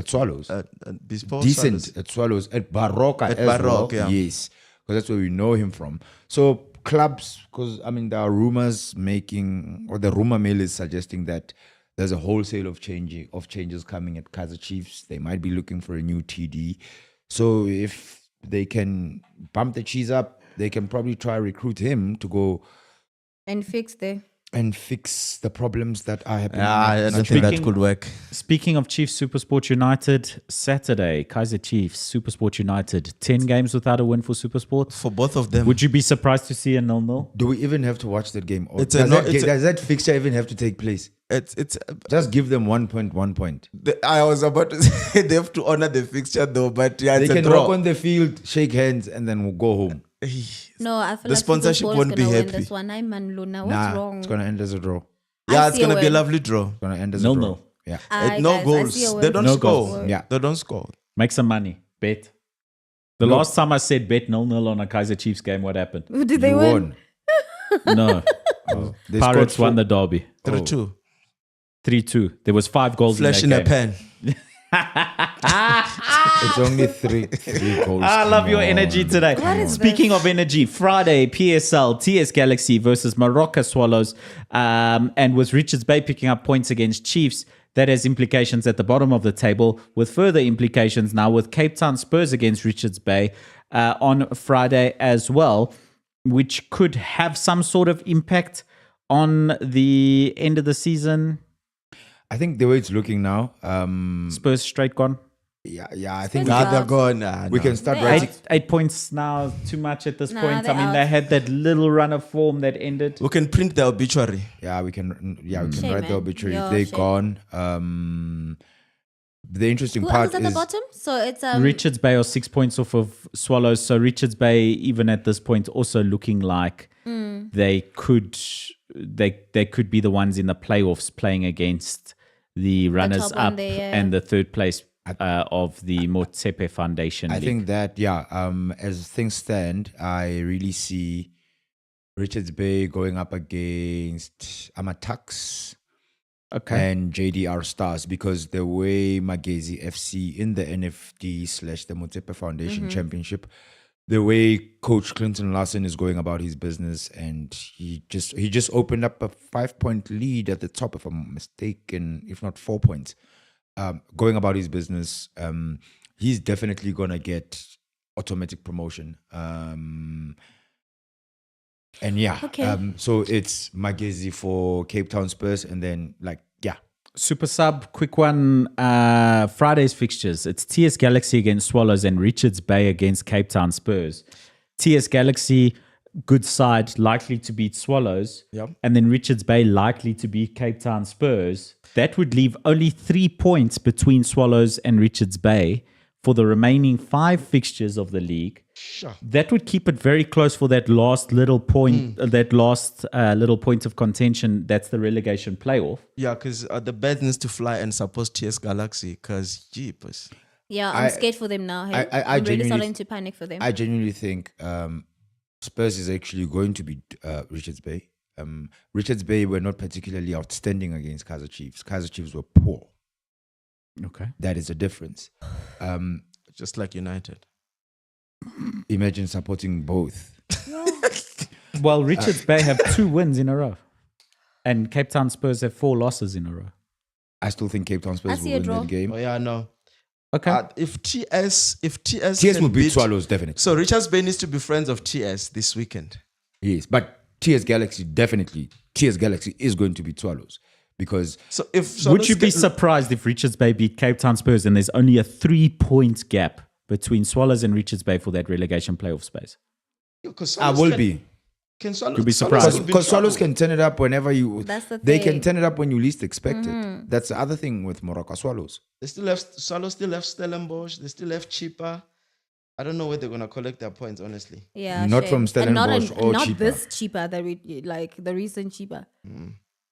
S2: Swallows,
S4: at
S2: decent
S4: Swallows.
S2: at Swallows, at Baroka as well.
S4: Yeah.
S2: Yes, because that's where we know him from. So clubs, because I mean there are rumors making, or the rumor mill is suggesting that there's a wholesale of changes coming at Kaizer Chiefs. They might be looking for a new TD. So if they can bump the cheese up, they can probably try recruit him to go
S3: And fix
S2: the problems that are happening.
S4: I don't think that could work.
S1: Speaking of Chiefs Supersport United, Saturday, Kaizer Chiefs, Supersport United, 10 games without a win for Supersport.
S4: For both of them.
S1: Would you be surprised to see a 0-0?
S2: Do we even have to watch that game? Or
S4: Does
S2: that fixture even have to take place?
S4: It's
S2: Just give them 1 point.
S4: I was about to say they have to honor the fixture though, but yeah,
S2: They
S4: it's
S2: can
S4: a draw.
S2: walk on the field, shake hands, and then we'll go home.
S3: No, I feel
S4: The
S3: like
S4: sponsorship
S3: Supersport is
S4: won't be
S3: gonna win
S4: happy.
S3: this one. I'm man Luna. What's wrong?
S2: It's gonna end as a draw.
S4: Yeah,
S3: I
S4: it's
S3: see a
S4: gonna be a
S3: win.
S4: lovely draw.
S2: It's gonna end as a
S1: 0-0.
S2: draw. Yeah.
S4: No
S3: Guys, I
S4: goals.
S3: see a win
S4: They don't
S3: for
S1: No
S4: score.
S3: Supersport.
S2: Yeah.
S4: They don't score.
S1: Make some money. Bet. The last time I said bet 0-0 on a Kaizer Chiefs game, what happened?
S3: Did they
S2: You
S3: win?
S2: won.
S1: No.
S2: They
S1: Pirates
S2: scored
S1: won the derby.
S4: 3-2.
S1: 3-2. There was 5 goals
S4: Flesh
S1: in
S4: in
S1: that
S4: a
S1: game.
S4: pen.
S2: It's only three goals.
S1: I love
S2: Come
S1: your
S2: on.
S1: energy today.
S3: What is
S1: Speaking of energy, Friday, PSL, TS Galaxy versus Morocco Swallows. And with Richards Bay picking up points against Chiefs, that has implications at the bottom of the table, with further implications now with Cape Town Spurs against Richards Bay on Friday as well, which could have some sort of impact on the end of the season.
S2: I think the way it's looking now,
S1: Spurs straight gone.
S2: I think
S3: Spurs
S4: They're gone.
S2: we can start
S3: They
S2: writing.
S1: 8 points now, too much at this
S3: Nah,
S1: point. I
S3: they're
S1: mean,
S3: out.
S1: they had that little run of form that ended.
S4: We can print the obituary.
S2: Yeah, we can. Yeah, we can
S3: Shame,
S2: write the
S3: man.
S2: obituary.
S3: Yeah,
S2: They're
S3: shame.
S2: gone. The interesting
S3: Who
S2: part
S3: else at the
S2: is
S3: bottom? So it's
S1: Richards Bay are 6 points off of Swallows. So Richards Bay, even at this point, also looking like they could be the ones in the playoffs playing against the runners
S3: top one
S1: up
S3: there, yeah.
S1: and the third place of the Motsepe Foundation
S2: I
S1: League.
S2: think that as things stand, I really see Richards Bay going up against Amatax and JDR Stars, because the way Magezi FC in the NFD/the Motsepe Foundation Championship, the way Coach Clinton Larson is going about his business, and he just opened up a 5-point lead at the top, if I'm mistaken, if not 4 points. Going about his business, he's definitely gonna get automatic promotion. So it's Magezi for Cape Town Spurs, and then
S1: Super Sub, quick one. Friday's fixtures. It's TS Galaxy against Swallows and Richards Bay against Cape Town Spurs. TS Galaxy, good side, likely to beat Swallows.
S4: Yep.
S1: And then Richards Bay, likely to beat Cape Town Spurs. That would leave only 3 points between Swallows and Richards Bay for the remaining 5 fixtures of the league.
S4: Sure.
S1: That would keep it very close for that last little point, little point of contention. That's the relegation playoff.
S4: Yeah, because the bird needs to fly and support TS Galaxy, because jeepers.
S3: Yeah, I'm scared for them now. Hey? I'm really starting to panic for them.
S2: I genuinely think Spurs is actually going to beat Richards Bay. Richards Bay were not particularly outstanding against Kaizer Chiefs. Kaizer Chiefs were poor.
S1: Okay.
S2: That is the difference.
S4: Just like United.
S2: Imagine supporting both.
S1: Well, Richards Bay have 2 wins in a row, and Cape Town Spurs have 4 losses in a row.
S2: I still think Cape Town Spurs
S3: see
S2: will
S3: a
S2: win
S3: draw.
S2: that game.
S4: Oh yeah, no.
S1: Okay.
S4: If TS
S2: TS
S4: can
S2: will beat Swallows, definitely.
S4: So Richards Bay needs to be friends of TS this weekend.
S2: Yes, but TS Galaxy is going to beat Swallows, because
S4: So if
S1: Would you be surprised if Richards Bay beat Cape Town Spurs and there's only a 3-point gap between Swallows and Richards Bay for that relegation playoff space?
S2: I will be.
S4: Can Swallows,
S1: You'll be surprised.
S2: Because Swallows can turn it up whenever you.
S3: That's the
S2: They
S3: thing.
S2: can turn it up when you least expect it. That's the other thing with Morocco Swallows.
S4: Swallows still have Stellenbosch. They still have Cheaper. I don't know where they're gonna collect their points, honestly.
S3: Yeah,
S2: Not
S3: shame.
S2: from
S3: And
S2: Stellenbosch or
S3: not
S2: cheaper.
S3: this cheaper, the recent cheaper.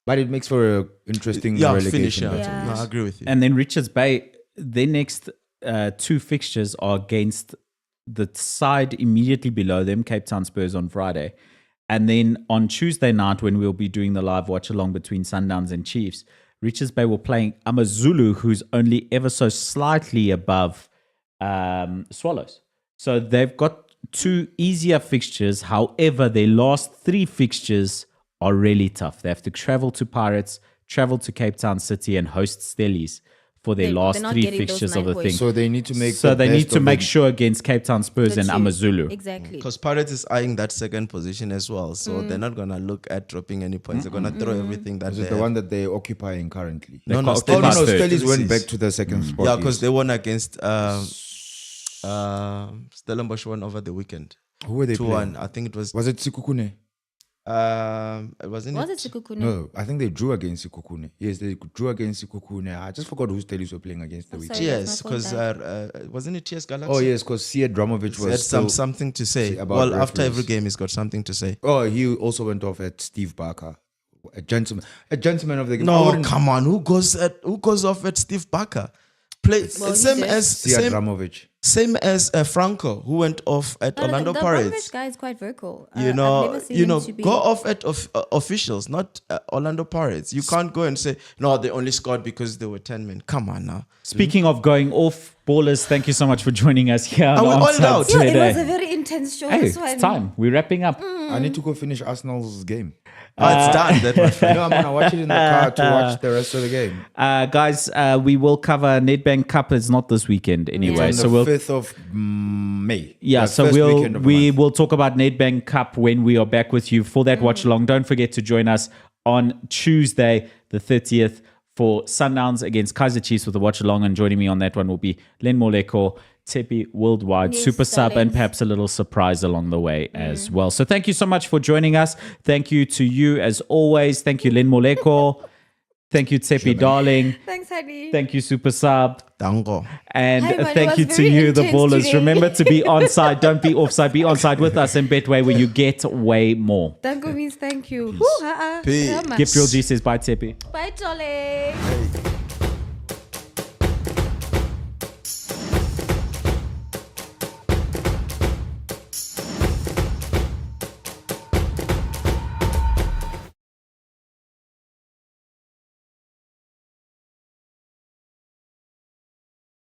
S2: But it makes for an interesting
S4: Yeah,
S2: relegation
S4: finish.
S2: battle.
S3: Yeah.
S4: No, I agree with you.
S1: And then Richards Bay, their next 2 fixtures are against the side immediately below them, Cape Town Spurs on Friday. And then on Tuesday night, when we'll be doing the live watch along between Sundowns and Chiefs, Richards Bay were playing Amazulu, who's only ever so slightly above Swallows. So they've got 2 easier fixtures. However, their last 3 fixtures are really tough. They have to travel to Pirates, travel to Cape Town City, and host Stellies for their last
S3: not
S1: 3
S3: getting those
S1: fixtures of
S3: 9
S1: the thing.
S3: points.
S2: So they need to make.
S1: So
S2: the
S1: they
S2: best
S1: need to
S2: of
S1: make
S2: the-
S1: sure against Cape Town Spurs and
S3: That's it.
S1: Amazulu.
S3: Exactly.
S4: Because Pirates is eyeing that second position as well, so they're not gonna look at dropping any points. They're gonna throw everything that
S2: Is
S4: they
S2: it the
S4: have.
S2: one that they're occupying currently?
S1: They're
S4: No,
S1: occupied
S2: Oh no,
S1: third.
S2: Stellies went
S4: This
S2: back
S4: is-
S2: to the second spot.
S4: Yeah, because
S2: yes.
S4: they won against Stellenbosch won over the weekend.
S2: Who were they
S4: 2-1.
S2: playing?
S4: I think it was.
S2: Was it Sikukune?
S4: It wasn't.
S3: Was
S4: it?
S3: it Sikukune?
S2: No, I think they drew against Sikukune. Yes, they drew against Sikukune. I just forgot who Stellies were playing against the weekend.
S3: sorry.
S4: Yes,
S3: That's my
S4: because wasn't it TS Galaxy?
S2: Oh yes, because Sia Dramovic
S4: He had
S2: was still,
S4: something to say.
S2: about
S4: Well, after every
S2: referees.
S4: game, he's got something to say.
S2: Oh, he also went off at Steve Barker, a gentleman of the game. I
S4: No,
S2: wouldn't-
S4: come on. Who goes off at Steve Barker? Play
S3: Well, he
S4: same
S3: did.
S4: as
S2: Sia Dramovic.
S4: same as Franco, who went off at Orlando
S3: the
S4: Pirates.
S3: Abramovich guy is quite vocal.
S4: You
S3: I've
S4: know,
S3: never seen him to be.
S4: go off at officials, not Orlando Pirates. You can't go and say no. They only scored because there were 10 men. Come on now.
S1: Speaking of going off, ballers, thank you so much for joining us here on
S4: Are we all
S1: Onside
S4: out?
S3: Yo, it
S1: today.
S3: was a very intense show.
S1: Hey,
S3: That's why
S1: it's time. We're wrapping up.
S2: I need to go finish Arsenal's game.
S4: It's done. That my friend.
S2: No, I'm gonna watch it in the car to watch the rest of the game.
S1: Guys, we will cover Nedbank Cup. It's not this weekend anyway.
S2: On
S1: So
S2: the
S1: we'll
S2: 5th of May.
S1: Yeah,
S2: The
S1: so
S2: first weekend of the
S1: we
S2: month.
S1: will talk about Nedbank Cup when we are back with you for that watch along. Don't forget to join us on Tuesday, the 30th, for Sundowns against Kaizer Chiefs with the watch along. And joining me on that one will be Len Moleko, Tepi Worldwide,
S3: Yes,
S1: Super Sub, and
S3: darlings.
S1: perhaps a little surprise along the way as well. So thank you so much for joining us. Thank you to you as always. Thank you, Len Moleko. Thank you, Tepi Darling.
S3: Thanks, honey.
S1: Thank you, Super Sub.
S4: Dango.
S1: And
S3: Hi, man,
S1: thank
S3: it
S1: you
S3: was
S1: to
S3: very
S1: you, the
S3: intense
S1: ballers.
S3: today.
S1: Remember to be onside. Don't be offside. Be onside with us in Betway, where you get way more.
S3: Dango means thank you.
S4: Peace.
S3: Woo,
S1: Gift Real G says bye, Tepi.
S3: Bye, Tole.